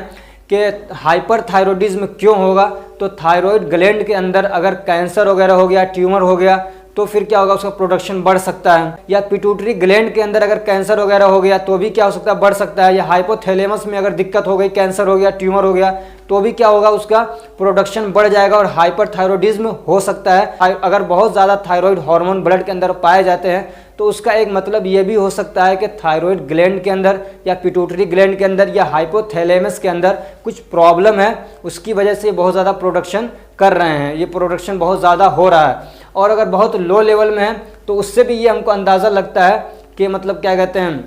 कि हाइपरथायरॉयडिज्म क्यों होगा। तो थायराइड ग्लैंड के अंदर अगर कैंसर वगैरह हो गया, ट्यूमर हो गया, तो फिर क्या होगा उसका प्रोडक्शन बढ़ सकता है। या पिट्यूटरी ग्लैंड के अंदर अगर कैंसर वगैरह हो गया तो भी क्या हो सकता है बढ़ सकता है। या हाइपोथैलेमस में अगर दिक्कत हो गई, कैंसर हो गया, ट्यूमर हो गया, तो भी क्या होगा उसका प्रोडक्शन बढ़ जाएगा और हाइपरथायरॉयडिज्म हो सकता है। अगर बहुत ज़्यादा थायराइड हार्मोन ब्लड के अंदर पाए जाते हैं तो उसका एक मतलब ये भी हो सकता है कि थायराइड ग्लैंड के अंदर या पिट्यूटरी ग्लैंड के अंदर या हाइपोथैलेमस के अंदर कुछ प्रॉब्लम है, उसकी वजह से बहुत ज़्यादा प्रोडक्शन कर रहे हैं, ये प्रोडक्शन बहुत ज़्यादा हो रहा है। और अगर बहुत लो लेवल में है तो उससे भी ये हमको अंदाज़ा लगता है कि मतलब क्या कहते हैं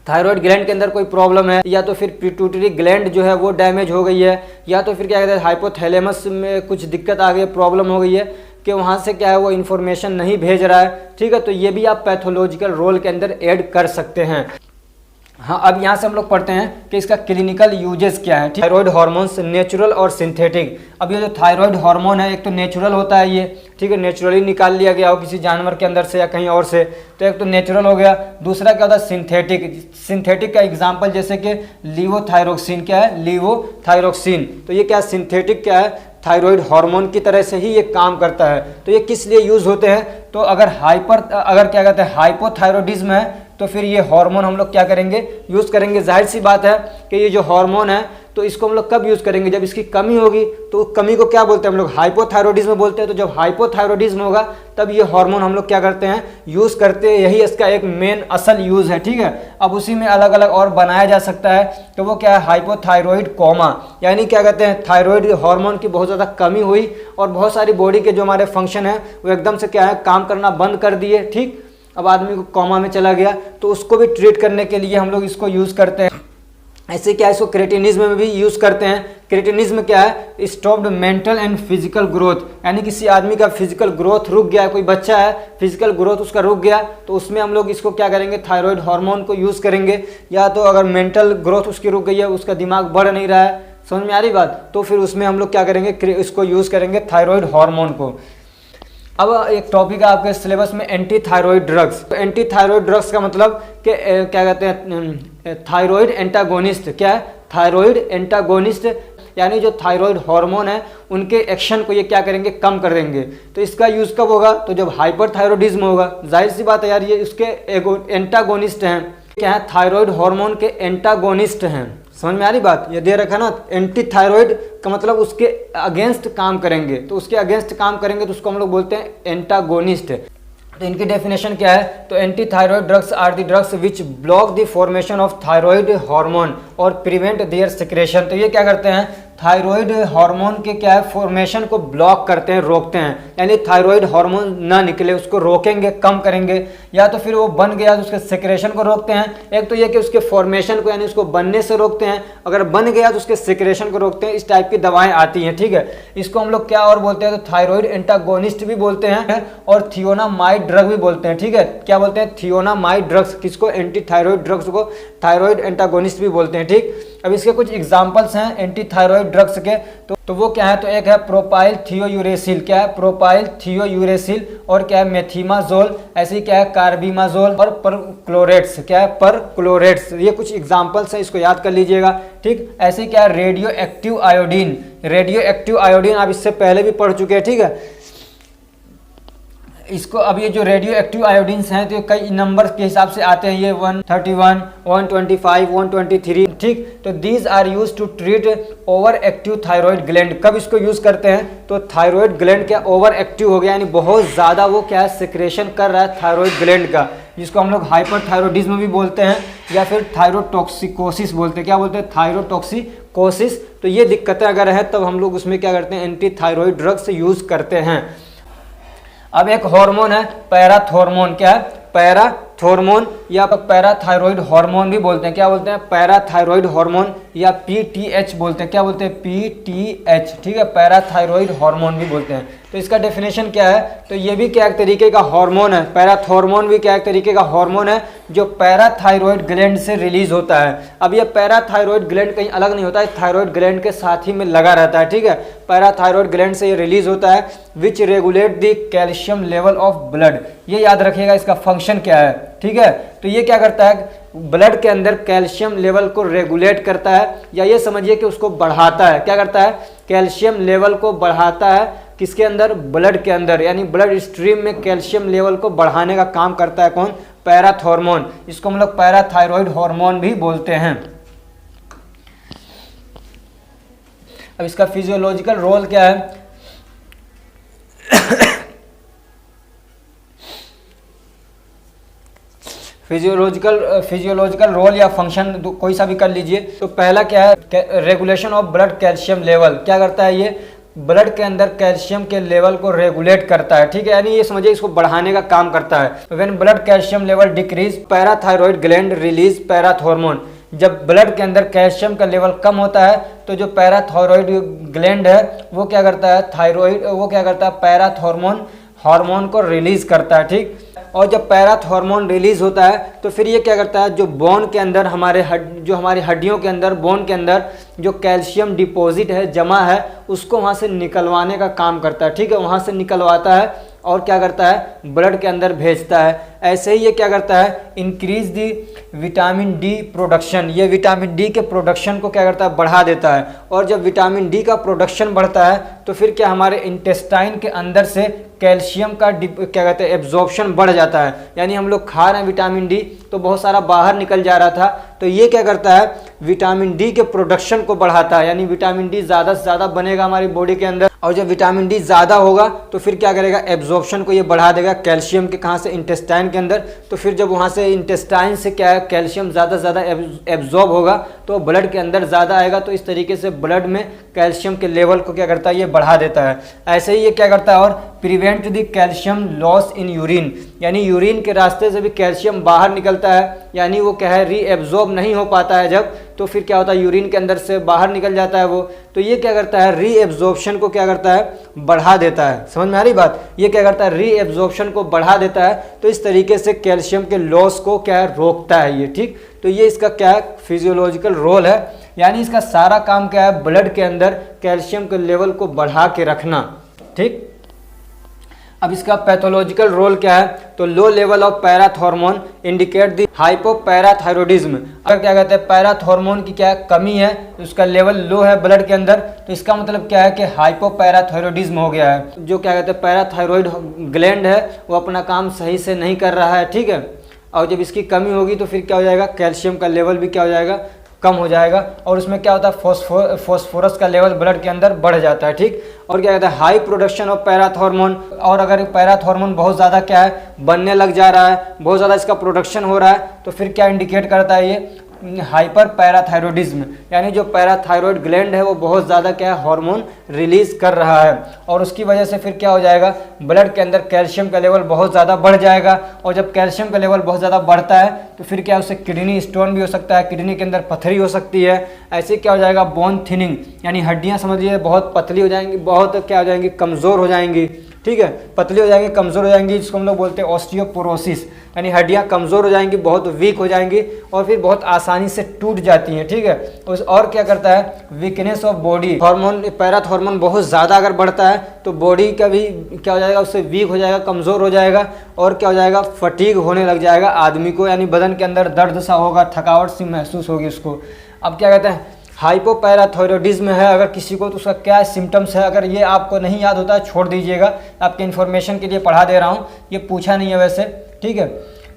थायराइड ग्लैंड के अंदर कोई प्रॉब्लम है, या तो फिर पिट्यूटरी ग्लैंड जो है वो डैमेज हो गई है, या तो फिर क्या कहते हैं हाइपोथैलेमस में कुछ दिक्कत आ गई, प्रॉब्लम हो गई है कि वहाँ से क्या है वो इन्फॉर्मेशन नहीं भेज रहा है। ठीक है, तो ये भी आप पैथोलॉजिकल रोल के अंदर ऐड कर सकते हैं। हाँ, अब यहाँ से हम लोग पढ़ते हैं कि इसका क्लिनिकल यूजेस क्या है। थायराइड हार्मोन्स नेचुरल और सिंथेटिक। अब ये जो थायराइड हार्मोन है, एक तो नेचुरल होता है ये, ठीक है, नेचुरली निकाल लिया गया हो किसी जानवर के अंदर से या कहीं और से, तो एक तो नेचुरल हो गया। दूसरा क्या होता है, सिंथेटिक। सिंथेटिक का एग्जाम्पल जैसे कि लीवोथायरोक्सिन। क्या है, लीवोथायरोक्सिन। तो ये क्या सिंथेटिक क्या है, थायराइड हार्मोन की तरह से ही ये काम करता है। तो ये किस लिए यूज होते हैं, तो अगर क्या कहते हैं हाइपोथायरॉयडिज्म है, तो फिर ये हार्मोन हम लोग क्या करेंगे, यूज करेंगे। जाहिर सी बात है कि ये जो हार्मोन है तो इसको हम लोग कब यूज करेंगे, जब इसकी कमी होगी। तो कमी को क्या बोलते हैं हम लोग, हाइपोथायरॉयडिज्म बोलते हैं। तो जब हाइपोथायरॉयडिज्म होगा तब ये हार्मोन हम लोग क्या करते हैं, यूज करते हैं। यही इसका एक मेन असल यूज है, ठीक है। अब उसी में अलग अलग और बनाया जा सकता है, तो वो क्या है, हाइपोथायरॉयड कोमा, यानी क्या कहते हैं थायराइड हार्मोन की बहुत ज़्यादा कमी हुई और बहुत सारी बॉडी के जो हमारे फंक्शन है वो एकदम से क्या है, काम करना बंद कर दिए, ठीक। अब आदमी को कोमा में चला गया, तो उसको भी ट्रीट करने के लिए हम लोग इसको यूज़ करते हैं। ऐसे क्या, इसको क्रेटिनिज्म में भी यूज़ करते हैं। क्रेटिनिज्म क्या है, stopped mental and physical growth, यानी किसी आदमी का फिजिकल ग्रोथ रुक गया, कोई बच्चा है फिजिकल ग्रोथ उसका रुक गया, तो उसमें हम लोग इसको क्या करेंगे, थायराइड हार्मोन को यूज़ करेंगे। या तो अगर मेंटल ग्रोथ उसकी रुक गई है, उसका दिमाग बढ़ नहीं रहा है, समझ में आ रही बात, तो फिर उसमें हम लोग क्या करेंगे, इसको यूज़ करेंगे थायराइड हार्मोन को। अब एक टॉपिक है आपके सिलेबस में एंटी थायराइड ड्रग्स। तो एंटी थायराइड ड्रग्स का मतलब कि क्या कहते हैं, थायराइड एंटागोनिस्ट। क्या है, थायराइड एंटागोनिस्ट, यानी जो थायराइड हार्मोन है उनके एक्शन को ये क्या करेंगे, कम कर देंगे। तो इसका यूज़ कब होगा, तो जब हाइपरथायरॉयडिज्म होगा। जाहिर सी बात है यार, ये उसके एंटागोनिस्ट हैं। क्या है, थायराइड हार्मोन के एंटागोनिस्ट हैं। समझ में आ रही बात, ये दे रखा ना, एंटी थायराइड का मतलब उसके अगेंस्ट काम करेंगे, तो उसके अगेंस्ट काम करेंगे तो उसको हम लोग बोलते हैं एंटागोनिस्ट। तो इनकी डेफिनेशन क्या है, तो anti thyroid drugs are the drugs which block the formation of thyroid hormone और प्रिवेंट देयर सिक्रेशन। तो ये क्या करते हैं, थायराइड हार्मोन के क्या है, फॉर्मेशन को ब्लॉक करते हैं, रोकते हैं, यानी थायराइड हार्मोन ना निकले उसको रोकेंगे, कम करेंगे। या तो फिर वो बन गया तो उसके सिक्रेशन को रोकते हैं। एक तो ये कि उसके फॉर्मेशन को यानी उसको बनने से रोकते हैं, अगर बन गया तो उसके सिक्रेशन को रोकते हैं। इस टाइप की दवाएं आती हैं, ठीक है। इसको हम लोग क्या और बोलते हैं, तो थायराइड एंटागोनिस्ट भी बोलते हैं और थियोनामाइड ड्रग भी बोलते हैं, ठीक है। क्या बोलते हैं, थियोनामाइड ड्रग्स, किसको, एंटी थायराइड ड्रग्स को थायराइड एंटागोनिस्ट भी बोलते हैं, ठीक। अब इसके कुछ एग्जांपल्स हैं एंटी थायराइड ड्रग्स के, तो वो क्या है, तो एक है प्रोपाइल थियोयूरेसिल। क्या है, प्रोपाइल थियोयूरेसिल, और क्या है मेथिमाजोल, ऐसे क्या है कार्बिमाजोल, और परक्लोरेट्स। क्या है, परक्लोरेट्स। ये कुछ एग्जांपल्स हैं, इसको याद कर लीजिएगा, ठीक। ऐसे क्या है radio active iodine. Radio active iodine आप इससे पहले भी पढ़ चुके हैं, ठीक है। इसको अब ये जो रेडियो एक्टिव आयोडीन्स हैं तो कई नंबर के हिसाब से आते हैं, ये 131, 125, 123, ठीक। तो these are use to treat overactive thyroid gland. कब इसको यूज करते हैं, तो थायराइड ग्लैंड क्या ओवर एक्टिव हो गया, यानी बहुत ज़्यादा वो क्या है सिक्रेशन कर रहा है थायराइड ग्लैंड का, जिसको हम लोग हाइपरथायरॉयडिज्म भी बोलते हैं या फिर थायरोटॉक्सिकोसिस बोलते हैं। क्या बोलते हैं, थायरोटॉक्सिकोसिस। तो ये दिक्कतें अगर है तब हम लोग उसमें क्या करते हैं, एंटी थायराइड ड्रग्स यूज करते हैं। अब एक हार्मोन है पैराथॉर्मोन। क्या है, पैराथॉर्मोन या पैराथायरॉयड हार्मोन भी बोलते हैं। क्या बोलते हैं, पैराथायरॉयड हार्मोन या पीटीएच बोलते हैं। क्या बोलते हैं, पीटीएच, ठीक है, पैराथायरॉयड हार्मोन भी बोलते हैं। तो इसका डेफिनेशन क्या है, तो ये भी क्या एक तरीके का हार्मोन है, पैराथॉर्मोन भी क्या एक तरीके का हार्मोन है जो पैराथायरॉयड ग्लैंड से रिलीज होता है। अब ये पैराथायरॉयड ग्लैंड कहीं अलग नहीं होता है, थायरॉयड ग्लैंड के साथ ही में लगा रहता है, ठीक है। पैराथायरॉयड ग्लैंड से ये रिलीज होता है, विच regulate the calcium level of blood. ये याद रखिएगा इसका फंक्शन क्या है, ठीक है। तो ये क्या करता है, ब्लड के अंदर कैल्शियम लेवल को रेगुलेट करता है, या ये समझिए कि उसको बढ़ाता है। क्या करता है, कैल्शियम लेवल को बढ़ाता है, किसके अंदर, ब्लड के अंदर, यानी ब्लड स्ट्रीम में कैल्शियम लेवल को बढ़ाने का काम करता है कौन, पैराथॉर्मोन। इसको हम लोग पैराथायरॉयड हार्मोन भी बोलते हैं। अब इसका फिजियोलॉजिकल रोल क्या है, फिजियोलॉजिकल रोल या फंक्शन कोई सा भी कर लीजिए। तो पहला क्या है, regulation of blood calcium level. क्या करता है, ये ब्लड के अंदर कैल्शियम के लेवल को रेगुलेट करता है, ठीक है, यानी ये समझिए इसको बढ़ाने का काम करता है। When blood calcium level decrease parathyroid gland release parathormone. जब ब्लड के अंदर कैल्शियम का लेवल कम होता है तो जो पैराथायरॉयड ग्लैंड है वो क्या करता है, पैराथॉर्मोन हार्मोन को रिलीज करता है, ठीक। और जब पैराथ हार्मोन रिलीज होता है तो फिर ये क्या करता है, जो बोन के अंदर हमारी हड्डियों के अंदर, बोन के अंदर जो कैल्शियम डिपॉजिट है, जमा है, उसको वहाँ से निकलवाने का काम करता है। ठीक है, वहाँ से निकलवाता है और क्या करता है, ब्लड के अंदर भेजता है। ऐसे ही ये क्या करता है, increase the vitamin D production, ये विटामिन डी के प्रोडक्शन को क्या करता है, बढ़ा देता है। और जब विटामिन डी का प्रोडक्शन बढ़ता है तो फिर क्या, हमारे इंटेस्टाइन के अंदर से कैल्शियम का क्या कहते हैं, एब्जॉर्प्शन बढ़ जाता है। यानी हम लोग खा रहे हैं विटामिन डी तो बहुत सारा बाहर निकल जा रहा था, तो ये क्या करता है, विटामिन डी के प्रोडक्शन को बढ़ाता है। यानी विटामिन डी ज़्यादा से ज़्यादा बनेगा हमारी बॉडी के अंदर, और जब विटामिन डी ज़्यादा होगा तो फिर क्या करेगा, एब्जॉर्प्शन को ये बढ़ा देगा कैल्शियम के, कहाँ से, इंटेस्टाइन के अंदर। तो फिर जब वहाँ से इंटेस्टाइन से क्या है, कैल्शियम ज़्यादा से ज़्यादा एब्जॉर्ब होगा तो ब्लड के अंदर ज़्यादा आएगा, तो इस तरीके से ब्लड में कैल्शियम के लेवल को क्या करता है, ये बढ़ा देता है। ऐसे ही ये क्या करता है, और prevent the calcium loss in urine, यानी यूरिन के रास्ते से भी कैल्शियम बाहर निकलता है, यानी वो क्या है, रीएब्जॉर्ब नहीं हो पाता है जब, तो फिर क्या होता है, यूरिन के अंदर से बाहर निकल जाता है वो, तो ये क्या करता है, रीएब्जॉर्प्शन को क्या करता है, बढ़ा देता है। समझ में आ रही बात, ये क्या करता है, रीएब्जॉर्प्शन को बढ़ा देता है, तो इस तरीके से कैल्शियम के लॉस को क्या है, रोकता है ये। ठीक, तो ये इसका क्या है, फिजियोलॉजिकल रोल है, यानी इसका सारा काम क्या है, ब्लड के अंदर कैल्शियम के लेवल को बढ़ा के रखना। ठीक, अब इसका पैथोलॉजिकल रोल क्या है, तो low level of parathyroid hormone indicate the hypoparathyroidism. अगर क्या कहते हैं, पैराथ हार्मोन की क्या कमी है, तो उसका लेवल लो है ब्लड के अंदर, तो इसका मतलब क्या है कि हाइपोपैराथायरॉइडिज्म हो गया है। जो क्या कहते हैं, पैराथायरॉइड ग्लैंड है वो अपना काम सही से नहीं कर रहा है। ठीक है, और जब इसकी कमी होगी तो फिर क्या हो जाएगा, कैल्शियम का लेवल भी क्या हो जाएगा, कम हो जाएगा, और उसमें क्या होता है, फॉस्फोरस का लेवल ब्लड के अंदर बढ़ जाता है। ठीक, और क्या कहता है, high production of parathyroid hormone, और अगर पैराथ हार्मोन बहुत ज़्यादा क्या है, बनने लग जा रहा है, बहुत ज़्यादा इसका प्रोडक्शन हो रहा है, तो फिर क्या इंडिकेट करता है ये, हाइपर पैराथायरॉइडिज्म, यानी जो पैराथायरॉइड ग्लैंड है वो बहुत ज़्यादा क्या है, हार्मोन रिलीज कर रहा है, और उसकी वजह से फिर क्या हो जाएगा, ब्लड के अंदर कैल्शियम का लेवल बहुत ज़्यादा बढ़ जाएगा, और जब कैल्शियम का लेवल बहुत ज़्यादा बढ़ता है तो फिर क्या, उससे किडनी स्टोन भी हो सकता है, किडनी के अंदर पथरी हो सकती है। ऐसे क्या हो जाएगा, बोन थिनिंग, यानी हड्डियाँ समझ लीजिए बहुत पतली हो जाएंगी, बहुत क्या हो जाएंगी, कमज़ोर हो जाएंगी। ठीक है, पतली हो जाएंगी, कमज़ोर हो जाएंगी, जिसको हम लोग बोलते हैं ऑस्टियोपोरोसिस, यानी हड्डियाँ कमज़ोर हो जाएंगी, बहुत वीक हो जाएंगी, और फिर बहुत आसानी से टूट जाती हैं। ठीक है, और क्या करता है, weakness of body, hormone, पैराथ hormone बहुत ज़्यादा अगर बढ़ता है तो बॉडी का भी क्या हो जाएगा, उससे वीक हो जाएगा, कमज़ोर हो जाएगा, और क्या हो जाएगा, फटीग होने लग जाएगा आदमी को, यानी बदन के अंदर दर्द सा होगा, थकावट सी महसूस होगी उसको। अब क्या कहते हैं, हाइपोपैराथायरॉइडिज्म है अगर किसी को, तो उसका क्या सिम्टम्स है, अगर ये आपको नहीं याद होता है छोड़ दीजिएगा, आपके इन्फॉर्मेशन के लिए पढ़ा दे रहा हूँ, ये पूछा नहीं है वैसे। ठीक है,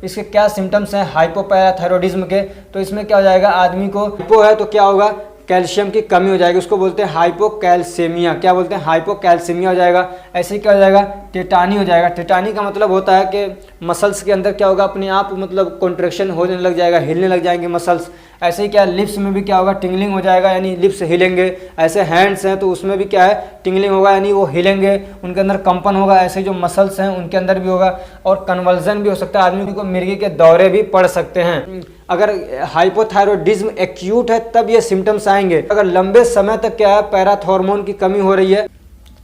इसके क्या सिम्टम्स हैं हाइपोपैराथायरॉइडिज्म के, तो इसमें क्या हो जाएगा, आदमी को हाइपो है तो क्या होगा, कैल्शियम की कमी हो जाएगी, उसको बोलते हैं हाइपोकैल्सीमिया। क्या बोलते हैं, हाइपोकैल्सीमिया हो जाएगा। ऐसे ही क्या हो जाएगा, टेटानी हो जाएगा। टेटानी का मतलब होता है कि मसल्स के अंदर क्या होगा, अपने आप मतलब कॉन्ट्रैक्शन होने लग जाएगा, हिलने लग जाएंगे मसल्स। ऐसे ही क्या, लिप्स में भी क्या होगा, टिंगलिंग हो जाएगा, यानी लिप्स हिलेंगे। ऐसे हैंड्स हैं तो उसमें भी क्या है, टिंगलिंग होगा, यानी वो हिलेंगे, उनके अंदर कंपन होगा। ऐसे जो मसल्स हैं उनके अंदर भी होगा, और कन्वर्जन भी हो सकता है, आदमी को मिर्गी के दौरे भी पड़ सकते हैं। अगर हाइपोथायरॉइडिज्म एक्यूट है तब ये सिम्टम्स आएंगे। अगर लंबे समय तक क्या है, पैराथ हार्मोन की कमी हो रही है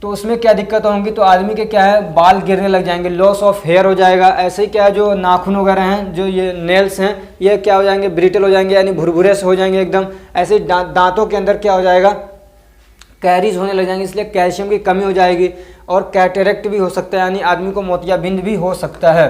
तो उसमें क्या दिक्कत होंगी, तो आदमी के क्या है, बाल गिरने लग जाएंगे, लॉस ऑफ हेयर हो जाएगा। ऐसे ही क्या है, जो नाखून वगैरह हैं, जो ये नेल्स हैं, ये क्या हो जाएंगे, ब्रिटल हो जाएंगे, यानी भुरभुरे से हो जाएंगे एकदम। ऐसे ही दांतों के अंदर क्या हो जाएगा, कैरीज होने लग जाएंगे, इसलिए कैल्शियम की कमी हो जाएगी। और कैटरेक्ट भी हो सकता है, यानी आदमी को मोतियाबिंद भी हो सकता है।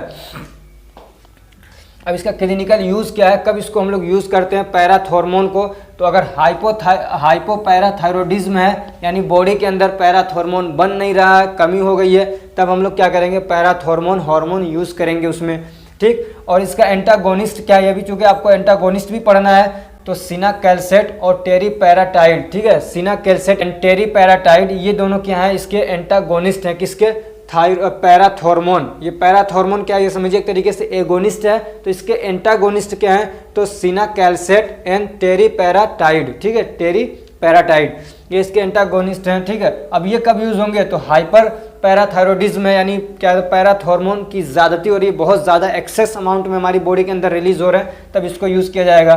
अब इसका क्लिनिकल यूज़ क्या है, कब इसको हम लोग यूज़ करते हैं पैराथ हार्मोन को, तो अगर हाइपोपैराथायरॉइडिज्म है, यानी बॉडी के अंदर पैराथ हार्मोन बन नहीं रहा है, कमी हो गई है, तब हम लोग क्या करेंगे, पैराथ हार्मोन यूज़ करेंगे उसमें। ठीक, और इसका एंटागोनिस्ट क्या है, ये भी चूँकि आपको एंटागोनिस्ट भी पढ़ना है, तो सिनाकैल्सेट और टेरीपैराटाइड। ठीक है, सिनाकैल्सेट एंड टेरीपैराटाइड ये दोनों क्या हैं, इसके एंटागोनिस्ट हैं, किसके, पैराथ हार्मोन। ये पैराथ हार्मोन क्या है, ये समझिए एक तरीके से एगोनिस्ट है, तो इसके एंटागोनिस्ट क्या है, तो सिनाकैल्सेट एंड टेरीपैराटाइड। ठीक है, टेरीपैराटाइड ये इसके एंटागोनिस्ट हैं। ठीक है, अब ये कब यूज होंगे, तो हाइपर पैराथायरॉइडिज्म है, यानी क्या है, पैराथ हार्मोन की ज़्यादती हो रही है, बहुत ज़्यादा एक्सेस अमाउंट में हमारी बॉडी के अंदर रिलीज हो रहे हैं, तब इसको यूज़ किया जाएगा।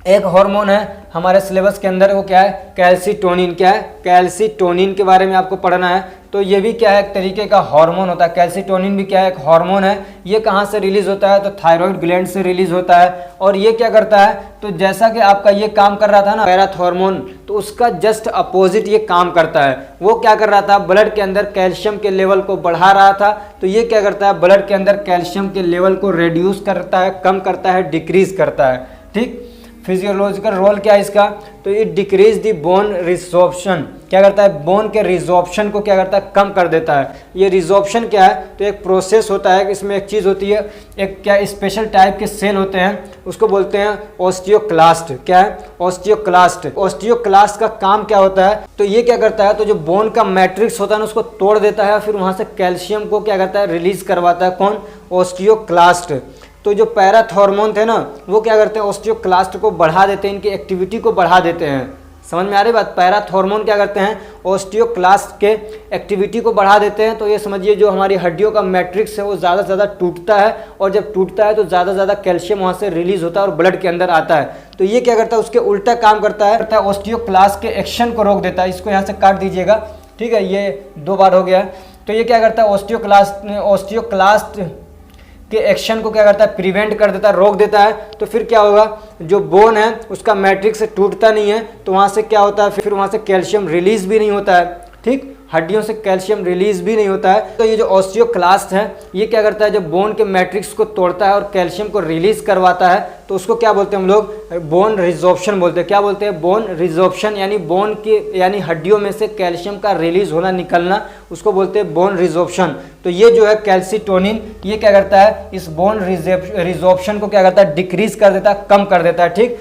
एक हार्मोन है हमारे सिलेबस के अंदर, वो क्या है, कैल्सीटोनिन। क्या है, कैल्सीटोनिन के बारे में आपको पढ़ना है। तो ये भी क्या है, एक तरीके का हार्मोन होता है। कैल्सीटोनिन भी क्या है, एक हार्मोन है। ये कहाँ से रिलीज होता है, तो थायराइड ग्लैंड से रिलीज होता है। और ये क्या करता है, तो जैसा कि आपका ये काम कर रहा था ना पैराथॉर्मोन, तो उसका जस्ट अपोजिट ये काम करता है। वो क्या कर रहा था, ब्लड के अंदर कैल्शियम के लेवल को बढ़ा रहा था। तो ये क्या करता है, ब्लड के अंदर कैल्शियम के लेवल को रिड्यूस करता है, कम करता है, डिक्रीज करता है। ठीक, फिजियोलॉजिकल रोल क्या है इसका, तो ये डिक्रीज दी बोन रिजॉर्प्शन। क्या करता है, बोन के रिजॉर्प्शन को क्या करता है, कम कर देता है। ये रिजॉर्प्शन क्या है, तो एक प्रोसेस होता है, इसमें एक चीज़ होती है, एक क्या स्पेशल टाइप के सेल होते हैं, उसको बोलते हैं ऑस्टियोक्लास्ट। क्या है, ऑस्टियोक्लास्ट। ऑस्टियोक्लास्ट का काम क्या होता है, तो ये क्या करता है, तो जो बोन का मैट्रिक्स होता है ना, उसको तोड़ देता है, फिर वहाँ से कैल्शियम को क्या करता है, रिलीज करवाता है। कौन, ऑस्टियोक्लास्ट। तो जो पैराथॉर्मोन थे ना, वो क्या करते हैं, ऑस्टियोक्लास्ट को बढ़ा देते हैं, इनकी एक्टिविटी को बढ़ा देते हैं। समझ में आ रही बात, पैराथॉर्मोन क्या करते हैं, ऑस्टियोक्लास्ट के एक्टिविटी को बढ़ा देते हैं। तो ये समझिए जो हमारी हड्डियों का मैट्रिक्स है वो ज़्यादा से ज़्यादा टूटता है, और जब टूटता है तो ज़्यादा से ज़्यादा कैल्शियम वहाँ से रिलीज होता है और ब्लड के अंदर आता है। तो ये क्या करता है, उसके उल्टा काम करता है, ऑस्टियोक्लास्ट के एक्शन को रोक देता है। इसको यहाँ से काट दीजिएगा, ठीक है, ये 2 बार हो गया। तो ये क्या करता है, ऑस्टियोक्लास्ट के एक्शन को क्या करता है, प्रिवेंट कर देता है, रोक देता है। तो फिर क्या होगा, जो बोन है उसका मैट्रिक्स से टूटता नहीं है, तो वहाँ से क्या होता है, फिर वहाँ से कैल्शियम रिलीज भी नहीं होता है। ठीक, हड्डियों से कैल्शियम रिलीज भी नहीं होता है। तो ये जो ऑस्टियोक्लास्ट है, ये क्या करता है, जब बोन के मैट्रिक्स को तोड़ता है और कैल्शियम को रिलीज करवाता है, तो उसको क्या बोलते हैं हम लोग, बोन रिजॉर्प्शन बोलते हैं। क्या बोलते हैं, बोन रिजॉर्प्शन, यानी बोन की यानी हड्डियों में से कैल्शियम का रिलीज होना, निकलना, उसको बोलते हैं बोन रिजॉर्प्शन। तो ये जो है कैल्सीटोनिन, ये क्या करता है, इस बोन रिजॉर्प्शन को क्या करता है, डिक्रीज कर देता है, कम कर देता है। ठीक,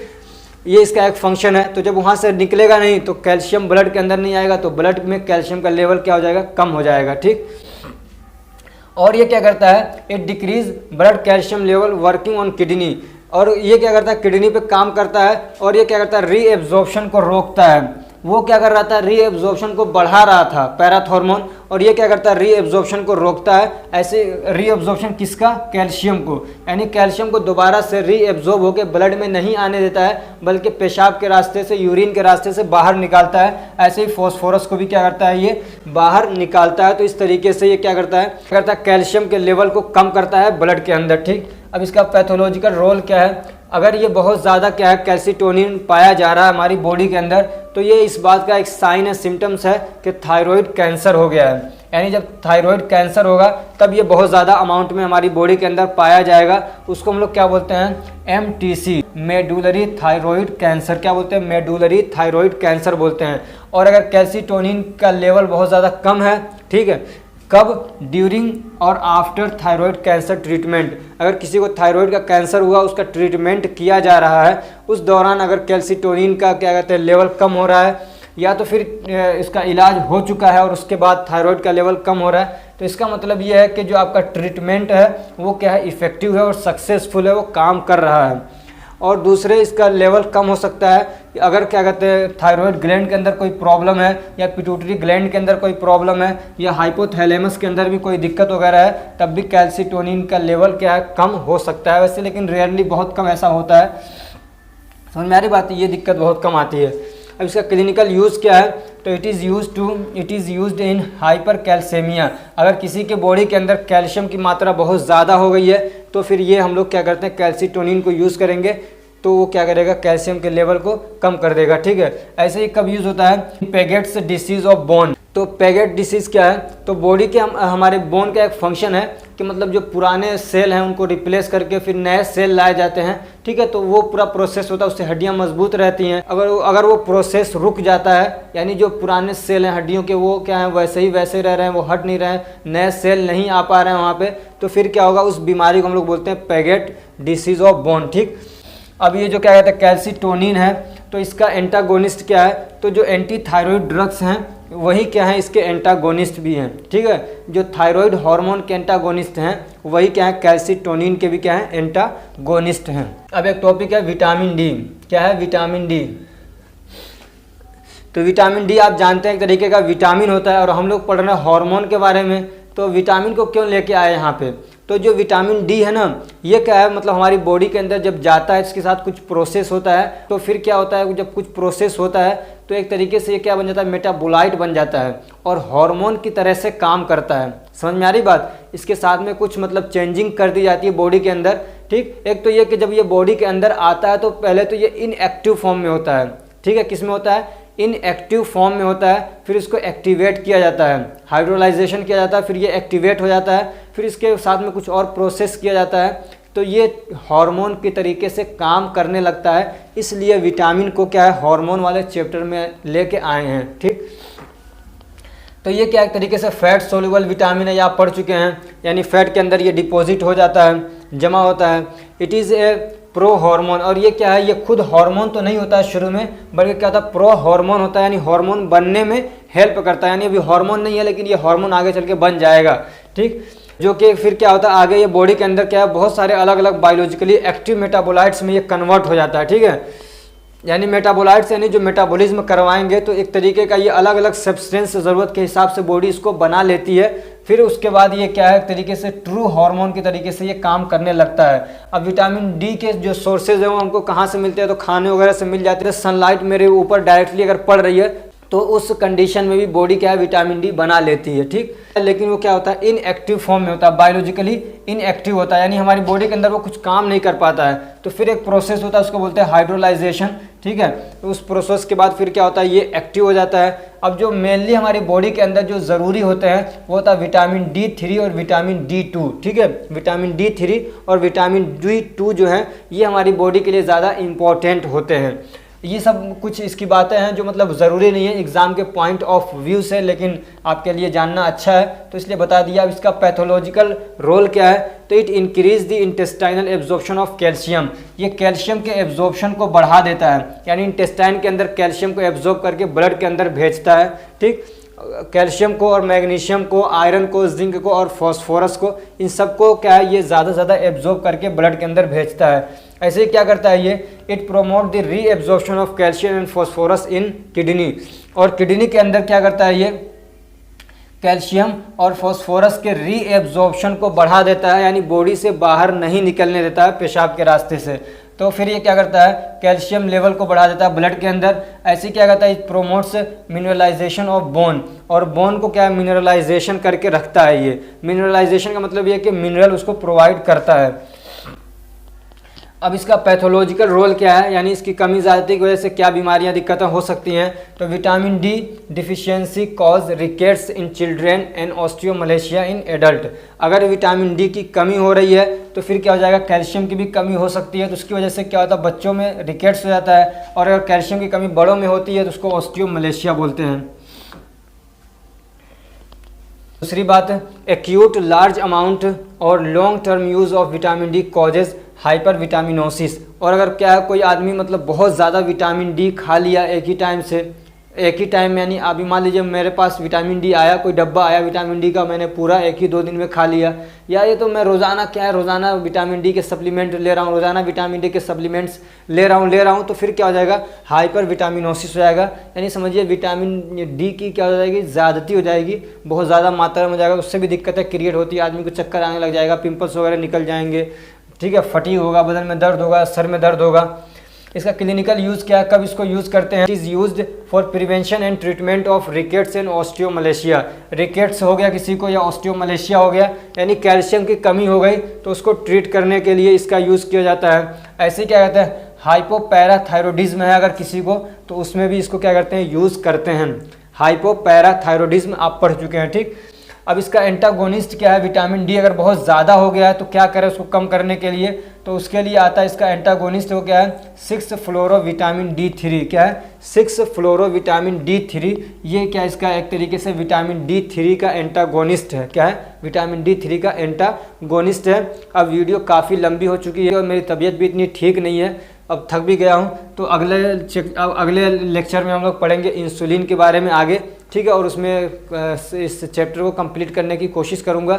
ये इसका एक फंक्शन है। तो जब वहाँ से निकलेगा नहीं तो कैल्शियम ब्लड के अंदर नहीं आएगा, तो ब्लड में कैल्शियम का लेवल क्या हो जाएगा, कम हो जाएगा। ठीक, और ये क्या करता है, it decrease blood calcium level working on kidney. और ये क्या करता है, किडनी पे काम करता है, और ये क्या करता है, रीएब्जॉर्प्शन को रोकता है। वो क्या कर रहा था, रीएब्जॉर्प्शन को बढ़ा रहा था पैराथॉर्मोन, और ये क्या करता है, रीएब्जॉर्प्शन को रोकता है। ऐसे रीएब्जॉर्प्शन किसका, कैल्शियम को, यानी कैल्शियम को दोबारा से रीएब्जॉर्ब होकर ब्लड में नहीं आने देता है, बल्कि पेशाब के रास्ते से, यूरिन के रास्ते से बाहर निकालता है। ऐसे ही फॉस्फोरस को भी क्या करता है, ये बाहर निकालता है। तो इस तरीके से ये क्या करता है, कैल्शियम के लेवल को कम करता है ब्लड के अंदर। ठीक, अब इसका पैथोलॉजिकल रोल क्या है, अगर ये बहुत ज़्यादा क्या है, कैल्सीटोनिन पाया जा रहा है हमारी बॉडी के अंदर, तो ये इस बात का एक साइन है, सिम्टम्स है कि थायराइड कैंसर हो गया है। यानी जब थायराइड कैंसर होगा तब ये बहुत ज़्यादा अमाउंट में हमारी बॉडी के अंदर पाया जाएगा। उसको हम लोग क्या बोलते हैं, MTC, मेडुलरी थायराइड कैंसर। क्या बोलते हैं, मेडुलरी थायराइड कैंसर बोलते हैं। और अगर कैल्सीटोनिन का लेवल बहुत ज़्यादा कम है, ठीक है, कब, ड्यूरिंग और आफ्टर थायराइड कैंसर ट्रीटमेंट। अगर किसी को थायराइड का कैंसर हुआ, उसका ट्रीटमेंट किया जा रहा है, उस दौरान अगर कैल्सीटोनिन का क्या कहते हैं, लेवल कम हो रहा है, या तो फिर इसका इलाज हो चुका है और उसके बाद थायराइड का लेवल कम हो रहा है, तो इसका मतलब ये है कि जो आपका ट्रीटमेंट है वो क्या है, इफेक्टिव है और सक्सेसफुल है, वो काम कर रहा है। और दूसरे इसका लेवल कम हो सकता है अगर क्या कहते हैं, थायराइड ग्लैंड के अंदर कोई प्रॉब्लम है, या पिट्यूटरी ग्लैंड के अंदर कोई प्रॉब्लम है, या हाइपोथैलेमस के अंदर भी कोई दिक्कत वगैरह है, तब भी कैल्सीटोनिन का लेवल क्या है, कम हो सकता है वैसे, लेकिन रेयरली बहुत कम ऐसा होता है। समझ में आ रही बात, ये दिक्कत बहुत कम आती है। अब इसका क्लिनिकल यूज़ क्या है, तो it is used in hypercalcemia. अगर किसी के बॉडी के अंदर कैल्शियम की मात्रा बहुत ज़्यादा हो गई है, तो फिर ये हम लोग क्या करते हैं, कैल्सीटोनिन को यूज़ करेंगे, तो वो क्या करेगा, कैल्शियम के लेवल को कम कर देगा। ठीक है, ऐसे ही कब यूज़ होता है, पेगेट्स डिसीज ऑफ बोन। तो पेगेट डिसीज़ क्या है, तो बॉडी के हमारे बोन का एक फंक्शन है कि मतलब जो पुराने सेल हैं उनको रिप्लेस करके फिर नए सेल लाए जाते हैं। ठीक है, तो वो पूरा प्रोसेस होता है, उससे हड्डियां मजबूत रहती हैं। अगर वो प्रोसेस रुक जाता है, यानी जो पुराने सेल हैं हड्डियों के, वो क्या है, वैसे रह रहे हैं, वो हट नहीं रहे हैं, नए सेल नहीं आ पा रहे हैं वहाँ पे, तो फिर क्या होगा, उस बीमारी को हम लोग बोलते हैं पेगेट डिसीज ऑफ बोन। ठीक, अब ये जो क्या कहते हैं, कैल्सीटोनिन है, तो इसका एंटागोनिस्ट क्या है, तो जो एंटी थायराइड ड्रग्स हैं वही क्या है, इसके एंटागोनिस्ट भी हैं। ठीक है, जो थायराइड हार्मोन के एंटागोनिस्ट हैं वही क्या है, कैल्सीटोनिन के भी क्या है, एंटागोनिस्ट हैं। अब एक टॉपिक है विटामिन डी। क्या है, विटामिन डी। तो विटामिन डी आप जानते हैं एक तरीके का विटामिन होता है, और हम लोग पढ़ रहे हैं हार्मोन के बारे में, तो विटामिन को क्यों लेके आए यहाँ पे, तो जो विटामिन डी है ना, ये क्या है, मतलब हमारी बॉडी के अंदर जब जाता है, इसके साथ कुछ प्रोसेस होता है, तो फिर क्या होता है, जब कुछ प्रोसेस होता है तो एक तरीके से ये क्या बन जाता है, मेटाबोलाइट बन जाता है और हार्मोन की तरह से काम करता है। समझ में आ रही बात। इसके साथ में कुछ मतलब चेंजिंग कर दी जाती है बॉडी के अंदर, ठीक। एक तो ये कि जब ये बॉडी के अंदर आता है तो पहले तो ये इनएक्टिव फॉर्म में होता है, ठीक है। किस में होता है, इनएक्टिव फॉर्म में होता है, फिर इसको एक्टिवेट किया जाता है, हाइड्रोलाइजेशन किया जाता है, फिर ये एक्टिवेट हो जाता है, फिर इसके साथ में कुछ और प्रोसेस किया जाता है, तो ये हार्मोन के तरीके से काम करने लगता है। इसलिए विटामिन को क्या है, हार्मोन वाले चैप्टर में लेके आए हैं, ठीक। तो ये क्या एक तरीके से फैट सोल्यूबल विटामिन है, ये आप पढ़ चुके हैं, यानी फैट के अंदर ये डिपॉजिट हो जाता है, जमा होता है। It is a pro hormone, और ये क्या है, ये खुद हार्मोन तो नहीं होता है शुरू में, बल्कि क्या होता है, प्रो हार्मोन होता है, यानी हार्मोन बनने में हेल्प करता है। यानी अभी हार्मोन नहीं है, लेकिन ये हार्मोन आगे चल के बन जाएगा, ठीक। जो कि फिर क्या होता है, आगे ये बॉडी के अंदर क्या है, बहुत सारे अलग अलग बायोलॉजिकली एक्टिव मेटाबोलाइट्स में ये कन्वर्ट हो जाता है, ठीक है। यानी मेटाबोलाइट्स यानी जो मेटाबॉलिज्म करवाएंगे, तो एक तरीके का ये अलग अलग सब्सटेंस ज़रूरत के हिसाब से बॉडी इसको बना लेती है। फिर उसके बाद ये क्या है, एक तरीके से ट्रू हार्मोन के तरीके से ये काम करने लगता है। अब विटामिन डी के जो सोर्सेज हैं वो हमको कहाँ से मिलते हैं, तो खाने वगैरह से मिल जाते हैं। सनलाइट मेरे ऊपर डायरेक्टली अगर पड़ रही है तो उस कंडीशन में भी बॉडी क्या है, विटामिन डी बना लेती है, ठीक। लेकिन वो क्या होता है, इनएक्टिव फॉर्म में होता है, बायोलॉजिकली इनएक्टिव होता है, यानी हमारी बॉडी के अंदर वो कुछ काम नहीं कर पाता है। तो फिर एक प्रोसेस होता है, उसको बोलते हैं हाइड्रोलाइजेशन, ठीक है। तो उस प्रोसेस के बाद फिर क्या होता है, ये एक्टिव हो जाता है। अब जो मेनली हमारी बॉडी के अंदर जो ज़रूरी होते हैं वो होता है विटामिन D3 और विटामिन D2, ठीक है। विटामिन D3 और विटामिन D2 जो है ये हमारी बॉडी के लिए ज़्यादा इम्पॉर्टेंट होते हैं। ये सब कुछ इसकी बातें हैं जो मतलब ज़रूरी नहीं है एग्ज़ाम के पॉइंट ऑफ व्यू से, लेकिन आपके लिए जानना अच्छा है तो इसलिए बता दिया। अब इसका पैथोलॉजिकल रोल क्या है, तो it increase the intestinal absorption of calcium. ये कैल्शियम के एब्जॉर्प्शन को बढ़ा देता है, यानी इंटेस्टाइन के अंदर कैल्शियम को एब्जॉर्ब करके ब्लड के अंदर भेजता है, ठीक। कैल्शियम को और मैग्नीशियम को, आयरन को, जिंक को और फॉस्फोरस को, इन सबको क्या है, ये ज़्यादा से ज़्यादा एब्जॉर्ब करके ब्लड के अंदर भेजता है। ऐसे ही क्या करता है ये, इट प्रोमोट द री absorption of calcium and phosphorus in kidney. और किडनी के अंदर क्या करता है ये, कैल्शियम और फॉस्फोरस के री एब्जॉर्प्शन को बढ़ा देता है, यानी बॉडी से बाहर नहीं निकलने देता है पेशाब के रास्ते से। तो फिर ये क्या करता है, कैल्शियम लेवल को बढ़ा देता है ब्लड के अंदर। ऐसे क्या करता है, it promotes mineralisation of bone, और बोन को क्या है, मिनरलाइजेशन करके रखता है। ये मिनरलाइजेशन का मतलब ये है कि मिनरल उसको प्रोवाइड करता है। अब इसका पैथोलॉजिकल रोल क्या है, यानी इसकी कमी ज़्यादती की वजह से क्या बीमारियां, दिक्कतें हो सकती हैं। तो vitamin D deficiency cause rickets in children and osteomalacia in adult. अगर विटामिन डी की कमी हो रही है तो फिर क्या हो जाएगा, कैल्शियम की भी कमी हो सकती है, तो उसकी वजह से क्या होता है, बच्चों में रिकेट्स हो जाता है। और अगर कैल्शियम की कमी बड़ों में होती है तो उसको ऑस्टियोमलेशिया बोलते हैं। दूसरी बात, एक्यूट लार्ज अमाउंट और long term use of vitamin D causes hyper vitaminosis. और अगर क्या है, कोई आदमी मतलब बहुत ज़्यादा विटामिन डी खा लिया एक ही टाइम में, यानी अभी मान लीजिए मेरे पास विटामिन डी आया, कोई डब्बा आया विटामिन डी का, मैंने पूरा एक ही 2 दिन में खा लिया, या ये तो मैं रोज़ाना क्या है, रोज़ाना विटामिन डी के सप्लीमेंट ले रहा हूँ, रोज़ाना विटामिन डी के सप्लीमेंट्स ले रहा हूँ, तो फिर क्या हो जाएगा, हाइपर विटामिनोसिस हो जाएगा। यानी समझिए विटामिन डी की क्या हो जाएगी, ज़्यादती हो जाएगी, बहुत ज़्यादा मात्रा में हो जाएगा, उससे भी दिक्कतें क्रिएट होती है, आदमी को चक्कर आने लग जाएगा, पिंपल्स वगैरह निकल जाएंगे, ठीक है, फटीग होगा, बदन में दर्द होगा, सर में दर्द होगा। इसका क्लिनिकल यूज़ क्या है, कब इसको यूज़ करते हैं, it is used for prevention and treatment of rickets and osteomalacia. Rickets हो गया किसी को या ऑस्टियोमलेशिया हो गया, यानी कैल्शियम की कमी हो गई, तो उसको ट्रीट करने के लिए इसका यूज़ किया जाता है। ऐसे क्या कहते हैं, हाइपोपैराथायरॉइडिज्म है अगर किसी को, तो उसमें भी इसको क्या करते हैं, यूज़ करते हैं। हाइपोपैराथायरॉइडिज्म आप पढ़ चुके हैं, ठीक। अब इसका एंटागोनिस्ट क्या है, विटामिन डी अगर बहुत ज़्यादा हो गया है तो क्या करें उसको कम करने के लिए, तो उसके लिए आता है इसका एंटागोनिस्ट हो क्या है, 6-फ्लोरोविटामिन D3। क्या है, 6-फ्लोरोविटामिन D3। ये क्या इसका एक तरीके से विटामिन D3 का एंटागोनिस्ट है। क्या है, विटामिन D3 का एंटागोनिस्ट है। अब वीडियो काफ़ी लंबी हो चुकी है और मेरी तबीयत भी इतनी ठीक नहीं है, अब थक भी गया हूँ, तो अगले लेक्चर में हम लोग पढ़ेंगे इंसुलिन के बारे में आगे, ठीक है, और उसमें इस चैप्टर को कंप्लीट करने की कोशिश करूँगा।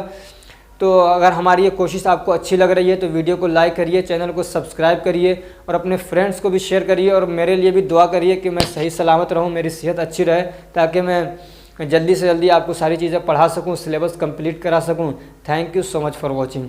तो अगर हमारी ये कोशिश आपको अच्छी लग रही है तो वीडियो को लाइक करिए, चैनल को सब्सक्राइब करिए और अपने फ्रेंड्स को भी शेयर करिए, और मेरे लिए भी दुआ करिए कि मैं सही सलामत रहूँ, मेरी सेहत अच्छी रहे, ताकि मैं जल्दी से जल्दी आपको सारी चीज़ें पढ़ा सकूँ, सिलेबस कंप्लीट करा सकूँ। Thank you so much for watching.